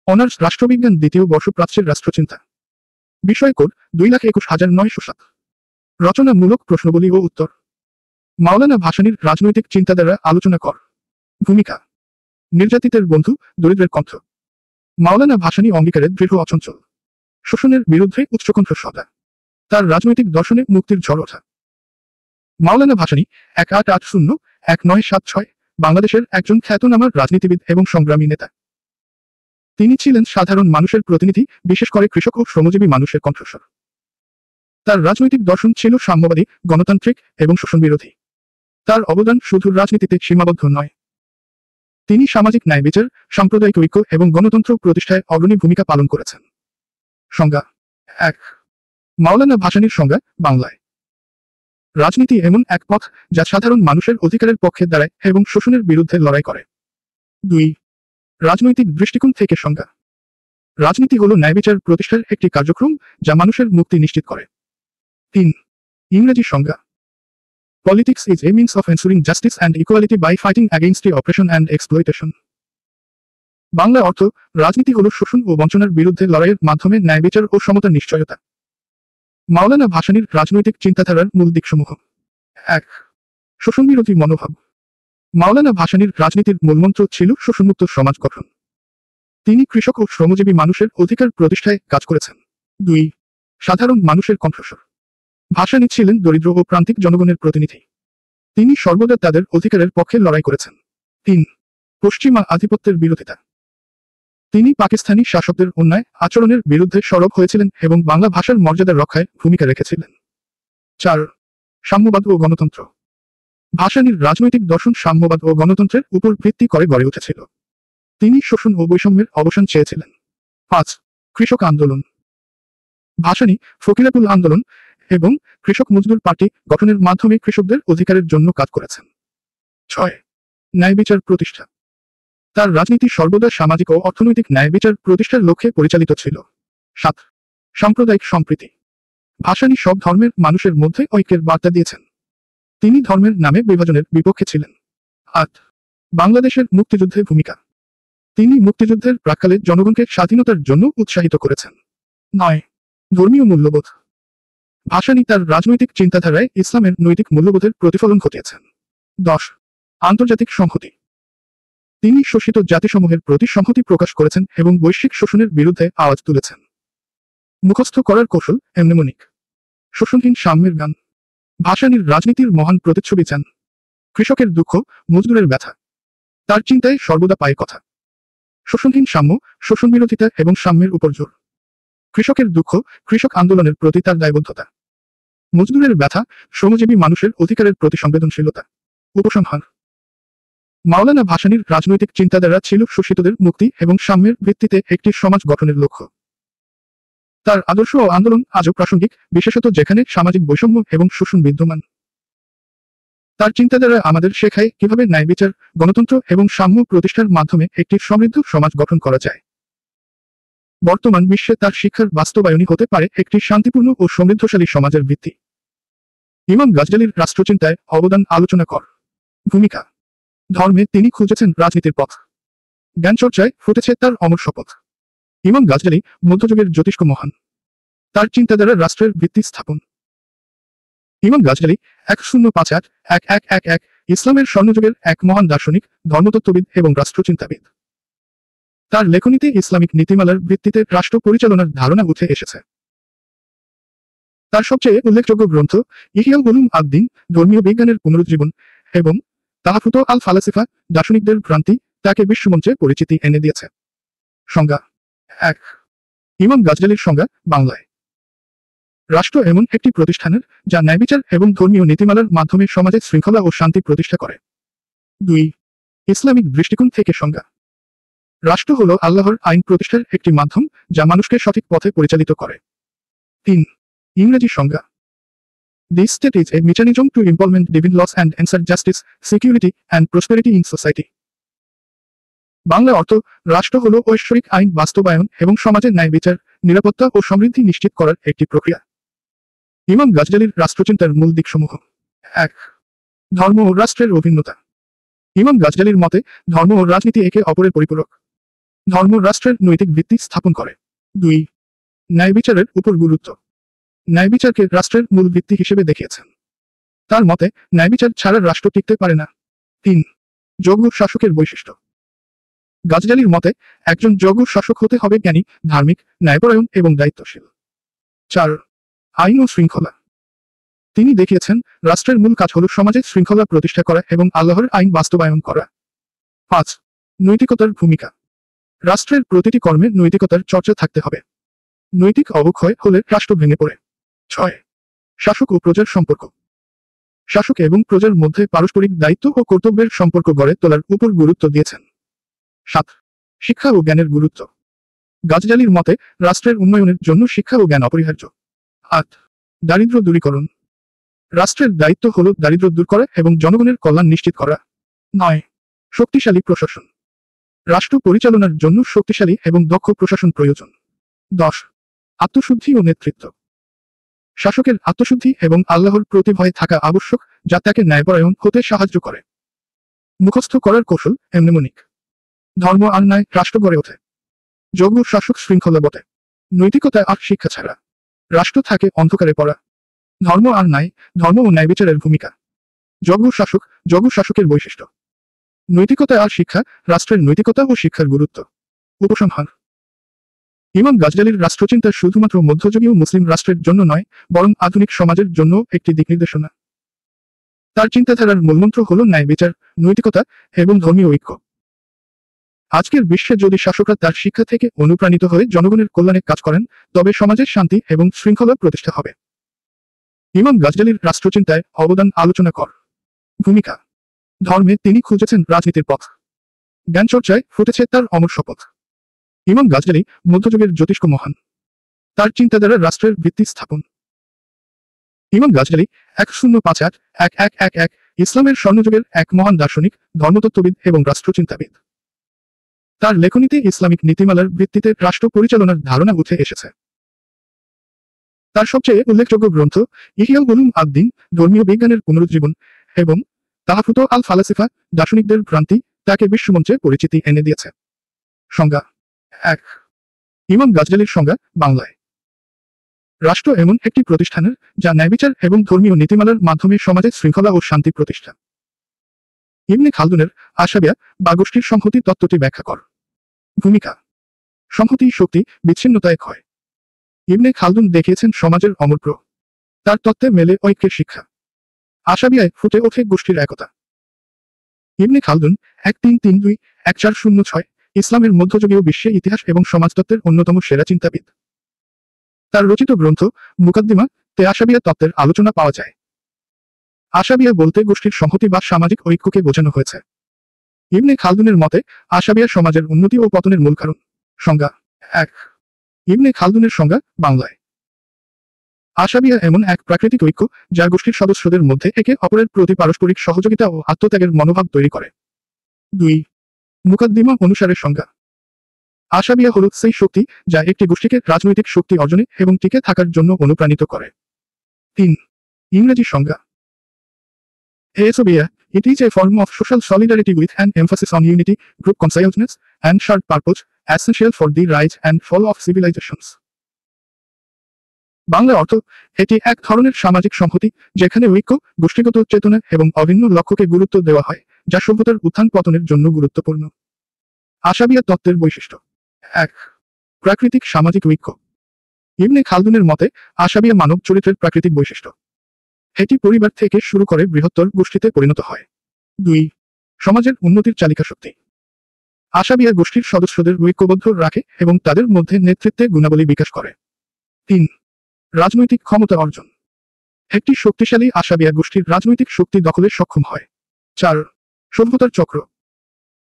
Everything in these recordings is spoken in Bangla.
অনার্স রাষ্ট্রবিজ্ঞান, দ্বিতীয় বর্ষ, প্রাচ্যের রাষ্ট্রচিন্তা। বিষয় কোড 2,21,907। রচনামূলক প্রশ্নবলী ও উত্তর। মাওলানা ভাসানীর রাজনৈতিক চিন্তাধারা আলোচনা কর। ভূমিকা। নির্যাতিতের বন্ধু, দরিদ্রের কণ্ঠ। মাওলানা ভাসানী অঙ্গীকারের দৃঢ় অচঞ্চল। শোষণের বিরুদ্ধে উচ্চকণ্ঠ সদা। তার রাজনৈতিক দর্শনে মুক্তির ঝড় ওঠা। মাওলানা ভাসানী 1880-1976 বাংলাদেশের একজন খ্যাতনামা রাজনীতিবিদ এবং সংগ্রামী নেতা। তিনি ছিলেন সাধারণ মানুষের প্রতিনিধি, বিশেষ করে কৃষক ও শ্রমজীবী মানুষের কণ্ঠস্বর। তার রাজনৈতিক দর্শন ছিল সাম্যবাদী, গণতান্ত্রিক এবং শোষণ বিরোধী। তার অবদান শুধু রাজনীতিতে সীমাবদ্ধ নয়। তিনি সামাজিক ন্যায় বিচার, সাম্প্রদায়িক ঐক্য এবং গণতন্ত্র প্রতিষ্ঠায় অগ্রণী ভূমিকা পালন করেছেন। সংজ্ঞা। 1। মাওলানা ভাসানীর সংজ্ঞা। বাংলায় রাজনীতি এমন এক পথ যা সাধারণ মানুষের অধিকারের পক্ষে দাঁড়ায় এবং শোষণের বিরুদ্ধে লড়াই করে। 2। রাজনৈতিক দৃষ্টিকোণ থেকে সংজ্ঞা। রাজনীতি হল ন্যায়বিচার প্রতিষ্ঠার একটি কার্যক্রম যা মানুষের মুক্তি নিশ্চিত করে। 3। ইংরেজি সংজ্ঞা। Politics is a means of ensuring justice and equality by fighting against the oppression and exploitation. Bangla অর্থ, রাজনীতি হল শোষণ ও বঞ্চনার বিরুদ্ধে লড়াইয়ের মাধ্যমে ন্যায়বিচার ও সমতার নিশ্চয়তা। মাওলানা ভাসানীর রাজনৈতিক চিন্তাধারার মূল দিকসমূহ। 1। শোষণবিরোধী মনোভাব। মাওলানা ভাসানীর রাজনীতির মূলমন্ত্র ছিল শোষণমুক্ত সমাজ গঠন। তিনি কৃষক ও শ্রমজীবী মানুষের অধিকার প্রতিষ্ঠায় কাজ করেছেন। 2। সাধারণ মানুষের কণ্ঠস্বর। ভাসানী ছিলেন দরিদ্র ও প্রান্তিক জনগণের প্রতিনিধি। তিনি সর্বদা তাদের অধিকারের পক্ষে লড়াই করেছেন। 3। পশ্চিমা আধিপত্যের বিরোধিতা। তিনি পাকিস্তানি শাসকদের অন্যায় আচরণের বিরুদ্ধে সরব হয়েছিলেন এবং বাংলা ভাষার মর্যাদা রক্ষায় ভূমিকা রেখেছিলেন। 4। সাম্যবাদ ও গণতন্ত্র। ভাসানীর রাজনৈতিক দর্শন সাম্যবাদ ও গণতন্ত্রের উপর ভিত্তি করে গড়ে উঠেছিল। তিনি শোষণ ও বৈষম্যের অবসান চেয়েছিলেন। 5। কৃষক আন্দোলন। ভাসানী ফকিরাপুল আন্দোলন এবং কৃষক মজদুর পার্টি গঠনের মাধ্যমে কৃষকদের অধিকারের জন্য কাজ করেছেন। 6। ন্যায়বিচার প্রতিষ্ঠা। তার রাজনীতি সর্বদা সামাজিক ও অর্থনৈতিক ন্যায়বিচার প্রতিষ্ঠার লক্ষ্যে পরিচালিত ছিল। 7। সাম্প্রদায়িক সম্প্রীতি। ভাসানী সব ধর্মের মানুষের মধ্যে ঐক্যের বার্তা দিয়েছেন। তিনি ধর্মের নামে বিভাজনের বিপক্ষে ছিলেন। 8। বাংলাদেশের মুক্তিযুদ্ধে ভূমিকা। তিনি মুক্তিযুদ্ধের প্রাক্কালে জনগণকে স্বাধীনতার জন্য উৎসাহিত করেছেন। 9। ধর্মীয় মূল্যবোধ। ভাসানী তার রাজনৈতিক চিন্তাধারায় ইসলামের নৈতিক মূল্যবোধের প্রতিফলন ঘটিয়েছেন। 10। আন্তর্জাতিক সংহতি। তিনি শোষিত জাতিসমূহের প্রতি সংহতি প্রকাশ করেছেন এবং বৈশ্বিক শোষণের বিরুদ্ধে আওয়াজ তুলেছেন। মুখস্থ করার কৌশল। এমনেমনিক। শোষণহীন সাম্যের গান। ভাসানীর রাজনীতির মহান প্রতিচ্ছবি চান। কৃষকের দুঃখ, মজদুরের ব্যথা। তার চিন্তায় সর্বদা পায় কথা। শোষণহীন সাম্য, শোষণ বিরোধিতা এবং সাম্যের উপর জোর। কৃষকের দুঃখ, কৃষক আন্দোলনের প্রতি তার দায়বদ্ধতা। মজদুরের ব্যথা, শ্রমজীবী মানুষের অধিকারের প্রতি সংবেদনশীলতা। উপসংহার। মাওলানা ভাসানীর রাজনৈতিক চিন্তাধারা ছিল শোষিতদের মুক্তি এবং সাম্যের ভিত্তিতে একটি সমাজ গঠনের লক্ষ্য। তার আদর্শ ও আন্দোলন আজও প্রাসঙ্গিক, বিশেষত যেখানে সামাজিক বৈষম্য এবং শোষণ বিদ্যমান। তার চিন্তাধারা আমাদের শেখায় কিভাবে ন্যায়বিচার, গণতন্ত্র এবং সাম্য প্রতিষ্ঠার মাধ্যমে একটি সমৃদ্ধ সমাজ গঠন করা যায়। বর্তমান বিশ্বে তার শিক্ষার বাস্তবায়নই হতে পারে একটি শান্তিপূর্ণ ও সমৃদ্ধশালী সমাজের ভিত্তি। ইমাম গাজজালির রাষ্ট্রচিন্তায় অবদান আলোচনা কর। ভূমিকা। ধর্মে তিনি খুঁজেছেন রাজনীতির পথ। জ্ঞানচর্চায় ফুটেছে তার অমর শপথ। ইমাম গাজজালি মধ্যযুগের জ্যোতিষ্ক মহান। তার চিন্তাধারা রাষ্ট্রের ভিত্তি স্থাপন। ইমাম গাজজালি 1058-1111 ইসলামের স্বর্ণযুগের এক মহান দার্শনিক, ধর্মতত্ত্ববিদ এবং রাষ্ট্রচিন্তাবিদ। তার লেখনীতে ইসলামিক নীতিমালার ভিত্তিতে রাষ্ট্র পরিচালনার ধারণা উঠে এসেছে। তার সবচেয়ে উল্লেখযোগ্য গ্রন্থ ইহইয়া উলুম আদ-দ্বীন, ধর্মীয় বিজ্ঞানের পুনরুজ্জীবন, এবং তাহাফুত আল ফালাসিফা, দার্শনিকদের ভ্রান্তি, তাকে বিশ্বমঞ্চে পরিচিতি এনে দিয়েছে। সংজ্ঞা। 1। ইমাম গাজজালির সংজ্ঞা। বাংলায় রাষ্ট্র এমন একটি প্রতিষ্ঠানের যা ন্যায়বিচার এবং ধর্মীয় নীতিমালার মাধ্যমে সমাজে শৃঙ্খলা ও শান্তি প্রতিষ্ঠা করে। 2। ইসলামিক দৃষ্টিকোণ থেকে সংজ্ঞা। রাষ্ট্র হল আল্লাহর আইন প্রতিষ্ঠার একটি মাধ্যম যা মানুষকে সঠিক পথে পরিচালিত করে। 3। ইংরেজি সংজ্ঞা। The state is a mechanism to implement divine laws and ensure justice, security, and prosperity in society. Bangla অর্থ, রাষ্ট্র হল ঐশ্বরিক আইন বাস্তবায়ন এবং সমাজের ন্যায় বিচার, নিরাপত্তা ও সমৃদ্ধি নিশ্চিত করার একটি প্রক্রিয়া। ইমাম গাজজালির রাষ্ট্রচিন্তার মূল দিকসমূহ। 1। ধর্ম ও রাষ্ট্রের অভিন্নতা। ইমাম গাজজালির মতে ধর্ম ও রাজনীতি একে অপরের পরিপূরক। ধর্ম রাষ্ট্রের নৈতিক ভিত্তি স্থাপন করে। 2. ন্যায় বিচারের উপর গুরুত্ব। ন্যায় বিচারকে রাষ্ট্রের মূল ভিত্তি হিসেবে দেখিয়েছেন। তার মতে ন্যায় বিচার ছাড়া রাষ্ট্র টিকতে পারে না। 3. যোগ্য শাসকের বৈশিষ্ট্য। গাজজালির মতে একজন যোগ্য শাসক হতে হবে জ্ঞানী, ধার্মিক, ন্যায়পরায়ণ এবং দায়িত্বশীল। 4. আইন ও শৃঙ্খলা। তিনি দেখিয়েছেন রাষ্ট্রের মূল কাজ হল সমাজে শৃঙ্খলা প্রতিষ্ঠা করা এবং আল্লাহর আইন বাস্তবায়ন করা। 5. নৈতিকতার ভূমিকা। রাষ্ট্রের প্রতিটি কর্মে নৈতিকতার চর্চা থাকতে হবে। নৈতিক অবক্ষয় হলে রাষ্ট্র ভেঙে পড়ে। 6. শাসক ও প্রজার সম্পর্ক। শাসক এবং প্রজার মধ্যে পারস্পরিক দায়িত্ব ও কর্তব্যের সম্পর্ক গড়ে তোলার উপর গুরুত্ব দিয়েছেন। 7. শিক্ষা ও জ্ঞানের গুরুত্ব। গাজজালির মতে রাষ্ট্রের উন্নয়নের জন্য শিক্ষা ও জ্ঞান অপরিহার্য। 8. দারিদ্র্য দূরীকরণ। রাষ্ট্রের দায়িত্ব হল দারিদ্র্য দূর করা এবং জনগণের কল্যাণ নিশ্চিত করা। 9. শক্তিশালী প্রশাসন। রাষ্ট্র পরিচালনার জন্য শক্তিশালী এবং দক্ষ প্রশাসন প্রয়োজন। 10. আত্মশুদ্ধি ও নেতৃত্ব। শাসকের আত্মশুদ্ধি এবং আল্লাহর প্রতি ভয় থাকা আবশ্যক, যা তাকে ন্যায়পরায়ণ হতে সাহায্য করে। মুখস্থ করার কৌশল এমনেমনিক। ধর্ম আর ন্যায় রাষ্ট্র গড়ে ওঠে। যোগ্য শাসক শৃঙ্খলা বটে। নৈতিকতা আর শিক্ষা ছাড়া রাষ্ট্র থাকে অন্ধকারে পড়া। ধর্ম আর ন্যায়, ধর্ম ও ন্যায় বিচারের ভূমিকা। যোগ্য শাসকের বৈশিষ্ট্য। নৈতিকতা আর শিক্ষা, রাষ্ট্রের নৈতিকতা ও শিক্ষার গুরুত্ব। উপসংহার। ইমাম গাজজালির রাষ্ট্রচিন্তা শুধুমাত্র মধ্যযুগীয় মুসলিম রাষ্ট্রের জন্য নয়, বরং আধুনিক সমাজের জন্য একটি দিকনির্দেশনা। তার চিন্তাধারার মূলমন্ত্র হল ন্যায় বিচার, নৈতিকতা এবং ধর্মীয় ঐক্য। আজকের বিশ্বে যদি শাসকরা তার শিক্ষা থেকে অনুপ্রাণিত হয়ে জনগণের কল্যাণে কাজ করেন, তবে সমাজে শান্তি এবং শৃঙ্খলা প্রতিষ্ঠা হবে। ইমাম গাজজালির রাষ্ট্রচিন্তায় অবদান আলোচনা কর। ভূমিকা। ধর্মে তিনি খুঁজেছেন রাজনীতির পথ। জ্ঞানচর্চায় ফুটেছে তার অমর শপথ। ইমাম গাজজালি মধ্যযুগের জ্যোতিষ্ক মহান। তার চিন্তাধারা রাষ্ট্রের ভিত্তি স্থাপন। ইমাম গাজজালি 1058-1111 ইসলামের স্বর্ণযুগের এক মহান দার্শনিক, ধর্মতত্ত্ববিদ এবং রাষ্ট্রচিন্তাবিদ। তার লেখনীতে ইসলামিক নীতিমালার ভিত্তিতে রাষ্ট্র পরিচালনার ধারণা উঠে এসেছে। তার সবচেয়ে উল্লেখযোগ্য গ্রন্থ ইহইয়া উলুম আদ-দ্বীন, ধর্মীয় বিজ্ঞানের পুনরুজ্জীবন, এবং তাহফুত আল ফালাসিফা, দার্শনিকদের ভ্রান্তি, তাকে বিশ্বমঞ্চে পরিচিতি এনে দিয়েছে। সংজ্ঞা। 1. ইমাম গাজজালির সংজ্ঞা বাংলায়। রাষ্ট্র এমন একটি প্রতিষ্ঠানের যা ন্যায়বিচার এবং ধর্মীয় নীতিমালার মাধ্যমে সমাজে শৃঙ্খলা ও শান্তি প্রতিষ্ঠা। ইবনে খালদুনের আশাবিয়া বা গোষ্ঠীর সংহতি তত্ত্বটি ব্যাখ্যা কর। ভূমিকা। সংহতি শক্তি, বিচ্ছিন্নতায় ক্ষয়। ইবনে খালদুন দেখিয়েছেন সমাজের অমর প্রভাব। তার তত্ত্বে মেলে ঐক্যের শিক্ষা। আশাবিয়ায় ফুটে ওঠে গোষ্ঠীর একতা। ইবনে খালদুন 1332-1406 ইসলামের মধ্যযুগীয় বিশ্বে ইতিহাস এবং সমাজতত্ত্বের অন্যতম সেরা চিন্তাবিদ। তার রচিত গ্রন্থ মুকাদ্দিমা তে আশাবিয়া তত্ত্বের আলোচনা পাওয়া যায়। আশাবিয়া বলতে গোষ্ঠীর সংহতি বা সামাজিক ঐক্যকে বোঝানো হয়েছে। ইবনে খালদুনের মতে আশাবিয়া সমাজের উন্নতি ও পতনের মূল কারণ। সংজ্ঞা। 1. ইবনে খালদুনের সংজ্ঞা বাংলায়। আশাবিয়া এমন এক প্রাকৃতিক ঐক্য যা গোষ্ঠীর সদস্যদের মধ্যে একে অপরের প্রতি পারস্পরিক সহযোগিতা ও আত্মত্যাগের মনোভাব তৈরি করে। 2. মুকাদ্দিমা অনুসারে সংজ্ঞা। আশাবিয়া হল সেই শক্তি যা একটি গোষ্ঠীকে রাজনৈতিক শক্তি অর্জনে এবং টিকে থাকার জন্য অনুপ্রাণিত করে। 3. ইংরেজি সংজ্ঞা। Asobia, it is a form of social solidarity with an emphasis on unity, group consciousness, and shared purpose, essential for the rise and fall of civilizations. Bangla অর্থ, এটি এক ধরনের সামাজিক সংহতি যেখানে ঐক্য, গোষ্ঠীগত চেতনা এবং অভিন্ন লক্ষ্যকে গুরুত্ব দেওয়া হয়, যা সভ্যতার উত্থান পতনের জন্য গুরুত্বপূর্ণ। আশাবিয়া তত্ত্বের বৈশিষ্ট্য। 1. প্রাকৃতিক সামাজিক ঐক্য। ইবনে খালদুনের মতে আশাবিয়া মানব চরিত্রের প্রাকৃতিক বৈশিষ্ট্য। এটি পরিবার থেকে শুরু করে বৃহত্তর গোষ্ঠীতে পরিণত হয়। 2. সমাজের উন্নতির চালিকা শক্তি। আশাবিয়া গোষ্ঠীর সদস্যদের ঐক্যবদ্ধ রাখে এবং তাদের মধ্যে নেতৃত্বে গুণাবলী বিকাশ করে। 3. রাজনৈতিক ক্ষমতা অর্জন। একটি শক্তিশালী আশাবিয়া গোষ্ঠীর রাজনৈতিক শক্তি দখলে সক্ষম হয়। 4. সভ্যতার চক্র।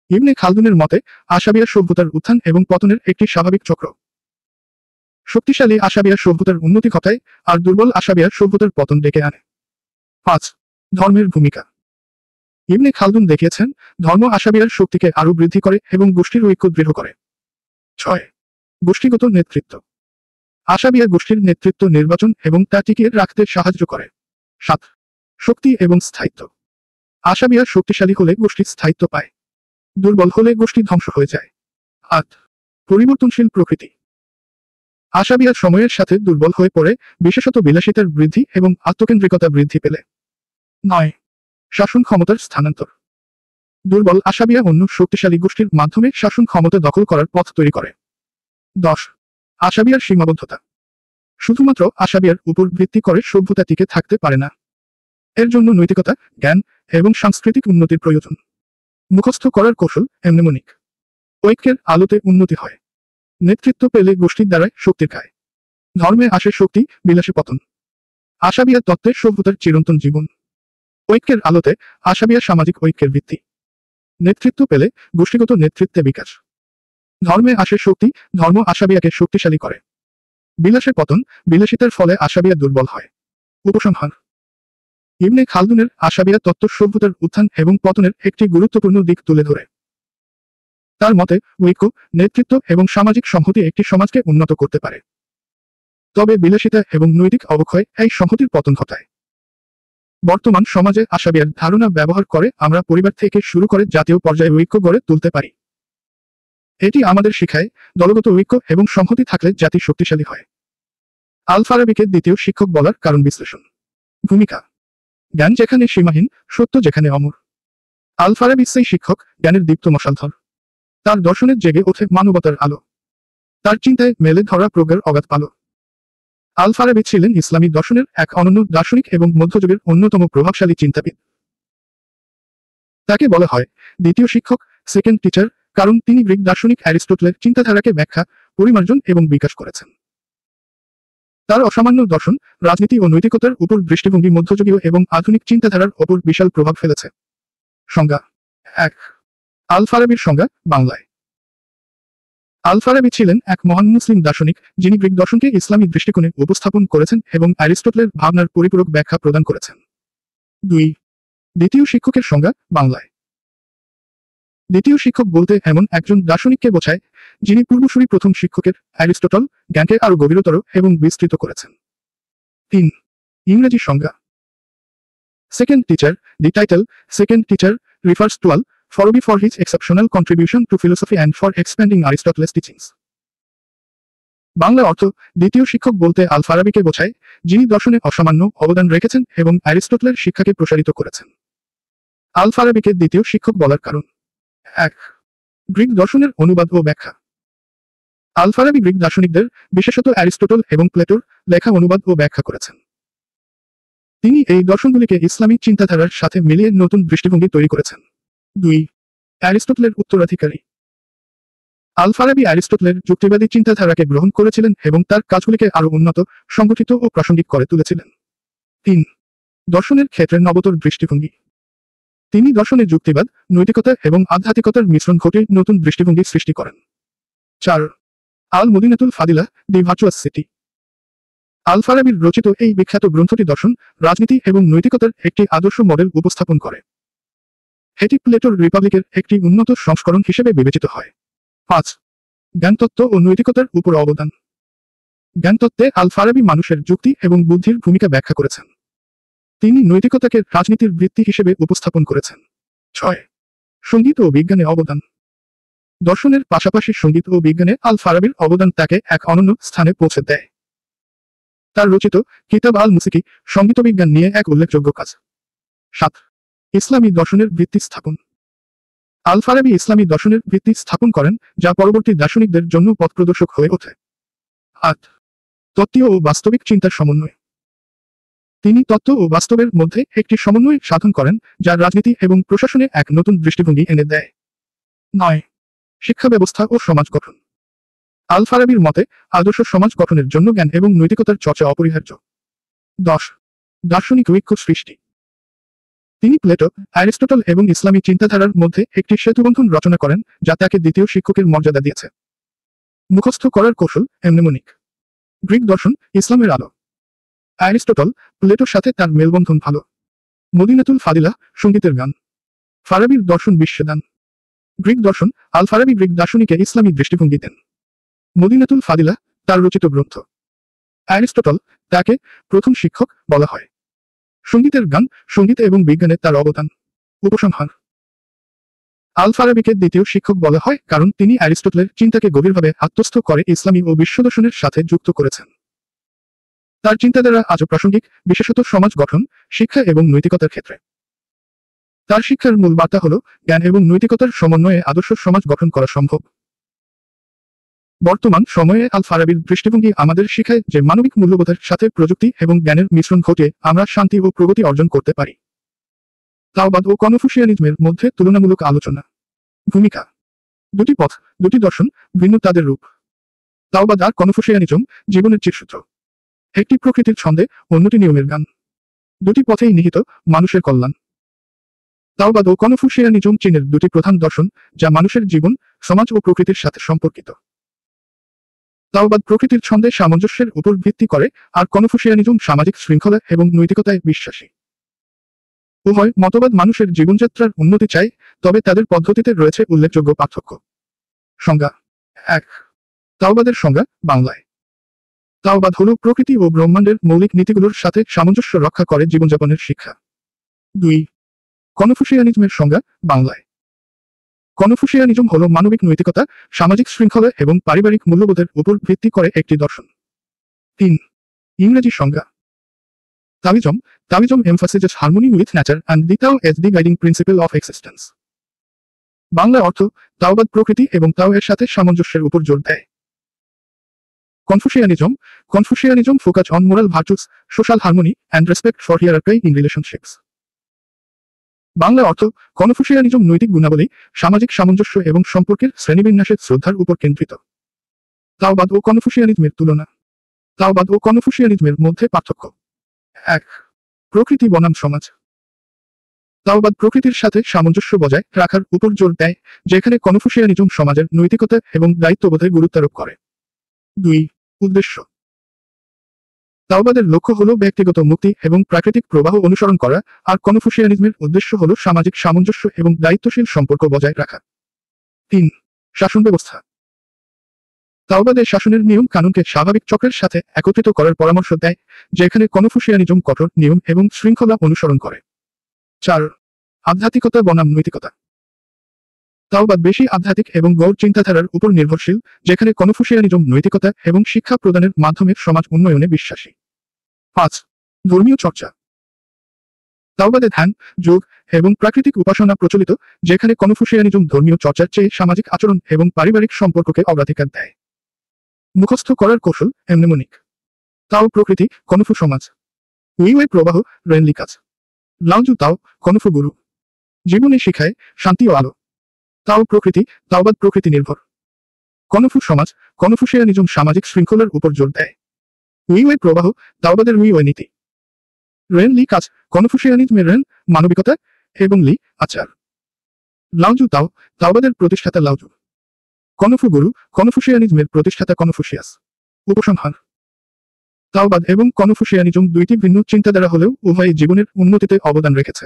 ইবনে খালদুনের মতে আশাবিয়া সভ্যতার উত্থান এবং পতনের একটি স্বাভাবিক চক্র। শক্তিশালী আশাবিয়া সভ্যতার উন্নতি ঘটায়, আর দুর্বল আশাবিয়া সভ্যতার পতন ডেকে আনে। 5. ধর্মের ভূমিকা। ইবনে খালদুন দেখিয়েছেন ধর্ম আশাবিয়ার শক্তিকে আরও বৃদ্ধি করে এবং গোষ্ঠীর ঐক্য দৃঢ় করে। 6. গোষ্ঠীগত নেতৃত্ব। আশাবিয়া গোষ্ঠীর নেতৃত্ব নির্বাচন এবং তা টিকিয়ে রাখতে সাহায্য করে। 7. শক্তি এবং স্থায়িত্ব। আশাবিয়া শক্তিশালী হলে গোষ্ঠী স্থায়িত্ব পায়, দুর্বল হলে গোষ্ঠী ধ্বংস হয়ে যায়। 8. পরিবর্তনশীল প্রকৃতি। আশাবিয়া সময়ের সাথে দুর্বল হয়ে পড়ে, বিশেষত বিলাসিতার বৃদ্ধি এবং আত্মকেন্দ্রিকতা বৃদ্ধি পেলে। 9. শাসন ক্ষমতার স্থানান্তর। দুর্বল আশাবিয়া অন্য শক্তিশালী গোষ্ঠীর মাধ্যমে শাসন ক্ষমতা দখল করার পথ তৈরি করে। 10. আশাবিয়ার সীমাবদ্ধতা। শুধুমাত্র আশাবিয়ার উপর ভিত্তি করে সভ্যতা টিকে থাকতে পারে না। এর জন্য নৈতিকতা, জ্ঞান এবং সাংস্কৃতিক উন্নতির প্রয়োজন। মুখস্থ করার কৌশল এমনেমনিক। ঐক্যের আলোতে উন্নতি হয়। নেতৃত্ব পেলে গোষ্ঠীর দ্বারাই শক্তির খায়। ধর্মে আসে শক্তি, বিলাসে পতন। আশাবিয়া তত্ত্বে সভ্যতার চিরন্তন জীবন। ঐক্যের আলোতে আশাবিয়া সামাজিক ঐক্যের ভিত্তি। নেতৃত্ব পেলে গোষ্ঠীগত নেতৃত্বে বিকাশ। ধর্মে আসে শক্তি, ধর্ম আশাবিয়াকে শক্তিশালী করে। বিলাসে পতন, বিলাসিতার ফলে আশাবিয়া দুর্বল হয়। উপসংহার। ইবনে খালদুনের আশাবিয়া তত্ত্ব সভ্যতার উত্থান এবং পতনের একটি গুরুত্বপূর্ণ দিক তুলে ধরে। তার মতে ঐক্য, নেতৃত্ব এবং সামাজিক সংহতি একটি সমাজকে উন্নত করতে পারে। তবে বিলাসিতা এবং নৈতিক অবক্ষয় এই সংহতির পতন ঘটায়। বর্তমান সমাজে আশাবিয়ার ধারণা ব্যবহার করে আমরা পরিবার থেকে শুরু করে জাতীয় পর্যায়ে ঐক্য গড়ে তুলতে পারি। এটি আমাদের শিখায় দলগত ঐক্য এবং সংহতি থাকলে জাতি শক্তিশালী হয়। আল ফারাবিকে দ্বিতীয় শিক্ষক বলার কারণ বিশ্লেষণ। ভূমিকা। জ্ঞান যেখানে সীমাহীন, সত্য যেখানে অমর। আল ফারাবি সেই শিক্ষক, জ্ঞানের দীপ্ত মশালধর। তার দর্শনের জেগে ওঠে মানবতার আলো। তার চিন্তায় মেলে ধরা প্রজ্ঞার অগাধ আলো। আল ফারাবি ছিলেন ইসলামী দর্শনের এক অনন্য দার্শনিক এবং মধ্যযুগের অন্যতম প্রভাবশালী চিন্তাবিদ। তাকে বলা হয় দ্বিতীয় শিক্ষক, সেকেন্ড টিচার, কারণ তিনি গ্রিক দার্শনিক অ্যারিস্টটলের চিন্তাধারাকে ব্যাখ্যা, পরিমার্জন এবং বিকাশ করেছেন। তার অসামান্য দর্শন, রাজনীতি ও নৈতিকতার উপর দৃষ্টিভঙ্গি মধ্যযুগীয় এবং আধুনিক চিন্তাধারার ওপর বিশাল প্রভাব ফেলেছে। সংজ্ঞা। 1. আল ফারাবির সংজ্ঞা, বাংলায়। আল ফারাবি ছিলেন এক মহান মুসলিম দার্শনিক, যিনি গ্রিক দর্শনকে ইসলামী দৃষ্টিকোণে উপস্থাপন করেছেন এবং অ্যারিস্টটলের ভাবনার পরিপূরক ব্যাখ্যা প্রদান করেছেন। 2. দ্বিতীয় শিক্ষকের সংজ্ঞা, বাংলায়। দ্বিতীয় শিক্ষক বলতে এমন একজন দার্শনিককে বোঝায়, যিনি পূর্বসূরি প্রথম শিক্ষকের, অ্যারিস্টটল, জ্ঞানকে আরো গভীরতর এবং বিস্তৃত করেছেন। 3. ইংরেজি সংজ্ঞা। Second teacher, the title second teacher refers to Al Farabi for his exceptional contribution to philosophy and for expanding Aristotle's teachings. Bangla অর্থ, দ্বিতীয় শিক্ষক বলতে আল ফারাবিকে বোঝায়, যিনি দর্শনে অসামান্য অবদান রেখেছেন এবং অ্যারিস্টটলের শিক্ষাকে প্রসারিত করেছেন। আল ফারাবিকে দ্বিতীয় শিক্ষক বলার কারণ। 1. গ্রিক দর্শনের অনুবাদ ও ব্যাখ্যা। আল ফারাবি গ্রিক দার্শনিকদের, বিশেষত অ্যারিস্টটল এবং প্লেটোর লেখা অনুবাদ ও ব্যাখ্যা করেছেন। তিনি এই দর্শনগুলিকে ইসলামী চিন্তাধারার সাথে মিলিয়ে নতুন দৃষ্টিভঙ্গি তৈরি করেছেন। 2. অ্যারিস্টটলের উত্তরাধিকারী। আল ফারাবি অ্যারিস্টটলের যুক্তিবাদী চিন্তাধারাকে গ্রহণ করেছিলেন এবং তার কাজগুলিকে আরো উন্নত, সংগঠিত ও প্রাসঙ্গিক করে তুলেছিলেন। 3. দর্শনের ক্ষেত্রে নবতর দৃষ্টিভঙ্গি। তিনি দর্শনে যুক্তিবাদ, নৈতিকতা এবং আধ্যাত্মিকতার মিশ্রণ ঘটিয়ে নতুন দৃষ্টিভঙ্গি সৃষ্টি করেন। 4. আল মদিনাতুল ফাদিলা, দি ভার্চুয়াস সিটি। আল ফারাবির রচিত এই বিখ্যাত গ্রন্থটি দর্শন, রাজনীতি এবং নৈতিকতার একটি আদর্শ মডেল উপস্থাপন করে। এটি প্লেটোর রিপাবলিকের একটি উন্নত সংস্করণ হিসেবে বিবেচিত হয়। 5. জ্ঞানতত্ত্ব ও নৈতিকতার উপর অবদান। জ্ঞানতত্ত্বে আল ফারাবি মানুষের যুক্তি এবং বুদ্ধির ভূমিকা ব্যাখ্যা করেছেন। তিনি নৈতিকতাকে রাজনীতির ভিত্তি হিসেবে উপস্থাপন করেছেন। 6. সঙ্গীত ও বিজ্ঞানে অবদান। দর্শনের পাশাপাশি সঙ্গীত ও বিজ্ঞানে আল ফারাবির অবদান তাকে এক অনন্য স্থানে পৌঁছে দেয়। তার রচিত কিতাব আল মুসিকি সঙ্গীতবিজ্ঞান নিয়ে এক উল্লেখযোগ্য কাজ। 7. ইসলামী দর্শনের ভিত্তি স্থাপন। আল ফারাবি ইসলামী দর্শনের ভিত্তি স্থাপন করেন, যা পরবর্তী দার্শনিকদের জন্য পথপ্রদর্শক হয়ে ওঠে। 8. তত্ত্বীয় ও বাস্তবিক চিন্তার সমন্বয়। তিনি তত্ত্ব ও বাস্তবের মধ্যে একটি সমন্বয় সাধন করেন, যা রাজনীতি এবং প্রশাসনে এক নতুন দৃষ্টিভঙ্গি এনে দেয়। 9. শিক্ষা ব্যবস্থা ও সমাজ গঠন। আল ফারাবির মতে আদর্শ সমাজ গঠনের জন্য জ্ঞান এবং নৈতিকতার চর্চা অপরিহার্য। 10. দার্শনিক ঐক্য সৃষ্টি। তিনি প্লেটো, অ্যারিস্টটল এবং ইসলামী চিন্তাধারার মধ্যে একটি সেতুবন্ধন রচনা করেন, যা তাকে দ্বিতীয় শিক্ষকের মর্যাদা দিয়েছে। মুখস্থ করার কৌশল এমনেমনিক। গ্রিক দর্শন, ইসলামের আলো। অ্যারিস্টটল, প্লেটোর সাথে তার মেলবন্ধন ভালো। মদিনাতুল ফাদিলা, সঙ্গীতের গান। ফারাবির দর্শন বিশ্বদান। গ্রিক দর্শন, আল ফারাবি গ্রিক দার্শনিকে ইসলামী দৃষ্টিভঙ্গি দেন। মদিনাতুল ফাদিলা, তার রচিত গ্রন্থ। অ্যারিস্টটল, তাকে প্রথম শিক্ষক বলা হয়। সঙ্গীতের গান, সঙ্গীত এবং বিজ্ঞানে তার অবদান। উপসংহার। আল ফারাবিকে দ্বিতীয় শিক্ষক বলা হয় কারণ তিনি অ্যারিস্টটলের চিন্তাকে গভীরভাবে আত্মস্থ করে ইসলামী ও বিশ্ব দর্শনের সাথে যুক্ত করেছেন। তার চিন্তাধারা আজও প্রাসঙ্গিক, বিশেষত সমাজ গঠন, শিক্ষা এবং নৈতিকতার ক্ষেত্রে। তার শিক্ষার মূল বার্তা হল জ্ঞান এবং নৈতিকতার সমন্বয়ে আদর্শ সমাজ গঠন করা সম্ভব। বর্তমান সময়ে আল ফারাবির দৃষ্টিভঙ্গি আমাদের শেখায় যে মানবিক মূল্যবোধের সাথে প্রযুক্তি এবং জ্ঞানের মিশ্রণ ঘটিয়ে আমরা শান্তি ও প্রগতি অর্জন করতে পারি। তাওবাদ ও কনফুসিয়ানিজমের মধ্যে তুলনামূলক আলোচনা। ভূমিকা। দুটি পথ, দুটি দর্শন, ভিন্ন তাদের রূপ। তাওবাদ আর কনফুসিয়ানিজম জীবনের চিরসূত্র। একটি প্রকৃতির ছন্দে, অন্যটি নিয়মের গান। দুটি পথেই নিহিত মানুষের কল্যাণ। তাওবাদ ও কনফুসিয়ানিজম চীনের দুটি প্রধান দর্শন যা মানুষের জীবন, সমাজ ও প্রকৃতির সাথে সম্পর্কিত। তাওবাদ প্রকৃতির ছন্দে সামঞ্জস্যের উপর ভিত্তি করে, আর কনফুসিয়ানিজম সামাজিক শৃঙ্খলা এবং নৈতিকতায় বিশ্বাসী। উভয় মতবাদ মানুষের জীবনযাত্রার উন্নতি চায়, তবে তাদের পদ্ধতিতে রয়েছে উল্লেখযোগ্য পার্থক্য। সংজ্ঞা। 1. তাওবাদের সংজ্ঞা, বাংলায়। তাওবাদ হল প্রকৃতি ও ব্রহ্মাণ্ডের মৌলিক নীতিগুলোর সাথে সামঞ্জস্য রক্ষা করে জীবনযাপনের শিক্ষা। 2. কনফুসিয়ানিজমের সংজ্ঞা, বাংলায়। কনফুসিয়ানিজম হল মানবিক নৈতিকতা, সামাজিক শৃঙ্খলা এবং পারিবারিক মূল্যবোধের উপর ভিত্তি করে একটি দর্শন। 3. ইংরেজি সংজ্ঞা। Taoism emphasizes harmony with nature and the Tao as the guiding principle of existence. Bangla অর্থ, তাওবাদ প্রকৃতি এবং তাও এর সাথে সামঞ্জস্যের উপর জোর দেয়। Confucianism focus on moral virtues, social harmony, and respect for hierarchy in relationships. Bangla অর্থ, কনফুসিয়ানিজম নৈতিক গুণাবলী, সামাজিক সামঞ্জস্য এবং সম্পর্কের শ্রেণীবিন্যাসের শ্রদ্ধার উপর কেন্দ্রিত। তাওবাদ ও কনফুসিয়ানিজমের তুলনা। তাওবাদ ও কনফুসিয়ানিজমের মধ্যে পার্থক্য। 1. প্রকৃতি বনাম সমাজ। তাওবাদ প্রকৃতির সাথে সামঞ্জস্য বজায় রাখার উপর জোর দেয়, যেখানে কনফুসিয়ানিজম সমাজের নৈতিকতা এবং দায়িত্ববোধে গুরুত্বারোপ করে। 2. উদ্দেশ্য। তাওবাদের লক্ষ্য হল ব্যক্তিগত মুক্তি এবং প্রাকৃতিক প্রবাহ অনুসরণ করা, আর কনফুসিয়ানিজমের উদ্দেশ্য হল সামাজিক সামঞ্জস্য এবং দায়িত্বশীল সম্পর্ক বজায় রাখা। 3. শাসন ব্যবস্থা। তাওবাদে শাসনের নিয়ম কানুনকে স্বাভাবিক চক্রের সাথে একত্রিত করার পরামর্শ দেয়, যেখানে কনফুসিয়ানিজম কঠোর নিয়ম এবং শৃঙ্খলা অনুসরণ করে। 4. আধ্যাত্মিকতা বনাম নৈতিকতা। তাওবাদ বেশি আধ্যাত্মিক এবং গৌর চিন্তাধারার উপর নির্ভরশীল, যেখানে কনফুসিয়ানিজম নৈতিকতা এবং শিক্ষা প্রদানের মাধ্যমে সমাজ উন্নয়নে বিশ্বাসী। 5. ধর্মীয় চর্চা। তাওবাদে ধ্যান, যোগ এবং প্রাকৃতিক উপাসনা প্রচলিত, যেখানে কনফুসিয়ানিজম ধর্মীয় চর্চার চেয়ে সামাজিক আচরণ এবং পারিবারিক সম্পর্ককে অগ্রাধিকার দেয়। মুখস্থ করার কৌশল, এমনেমনিক। তাও প্রকৃতি, কনফু সমাজ। উইওয়ে প্রবাহ, রেনলি কাজ। লাউজু তাও, কনফু গুরু। জীবনে শিখায় শান্তি ও আলো। তাও প্রকৃতি, তাওবাদ প্রকৃতি নির্ভর। কনফু সমাজ, কনফুসিয়ানিজম সামাজিক শৃঙ্খলার উপর জোর দেয়। উইওয়ে প্রবাহ, তাওবাদের উইওয়ে নীতি। রেন লি কাজ, কনফুসিয়ানিজমের রেন, মানবিকতা, এবং লি, আচার। লাউজু তাও, তাওবাদের প্রতিষ্ঠাতা লাউজু। কনফু গুরু, কনফুসিয়ানিজমের প্রতিষ্ঠাতা কনফুসিয়াস। উপসংহার। তাওবাদ এবং কনফুসিয়ানিজম দুইটি ভিন্ন চিন্তাধারা হলেও উভয়ই জীবনের উন্নতিতে অবদান রেখেছে।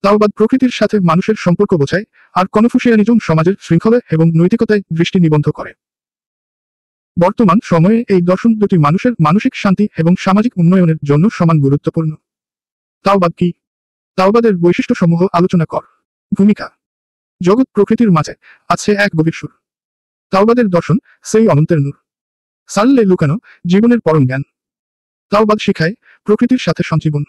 তাওবাদ প্রকৃতির সাথে মানুষের সম্পর্ক বোঝায়, আর কনফুসিয়ানিজম সমাজের শৃঙ্খলা এবং নৈতিকতায় দৃষ্টি নিবদ্ধ করে। বর্তমান সময়ে এই দর্শন দুটি মানুষের মানসিক শান্তি এবং সামাজিক উন্নয়নের জন্য সমান গুরুত্বপূর্ণ। তাওবাদ কি? তাওবাদের বৈশিষ্ট্যসমূহ আলোচনা কর। ভূমিকা। জগৎ প্রকৃতির মাঝে আছে এক গভীর সুর। তাওবাদের দর্শন, সেই অনন্তের নূর। সাল্লে লুকানো, জীবনের পরম জ্ঞান। তাওবাদ শিখায় প্রকৃতির সাথে সঞ্জীবন।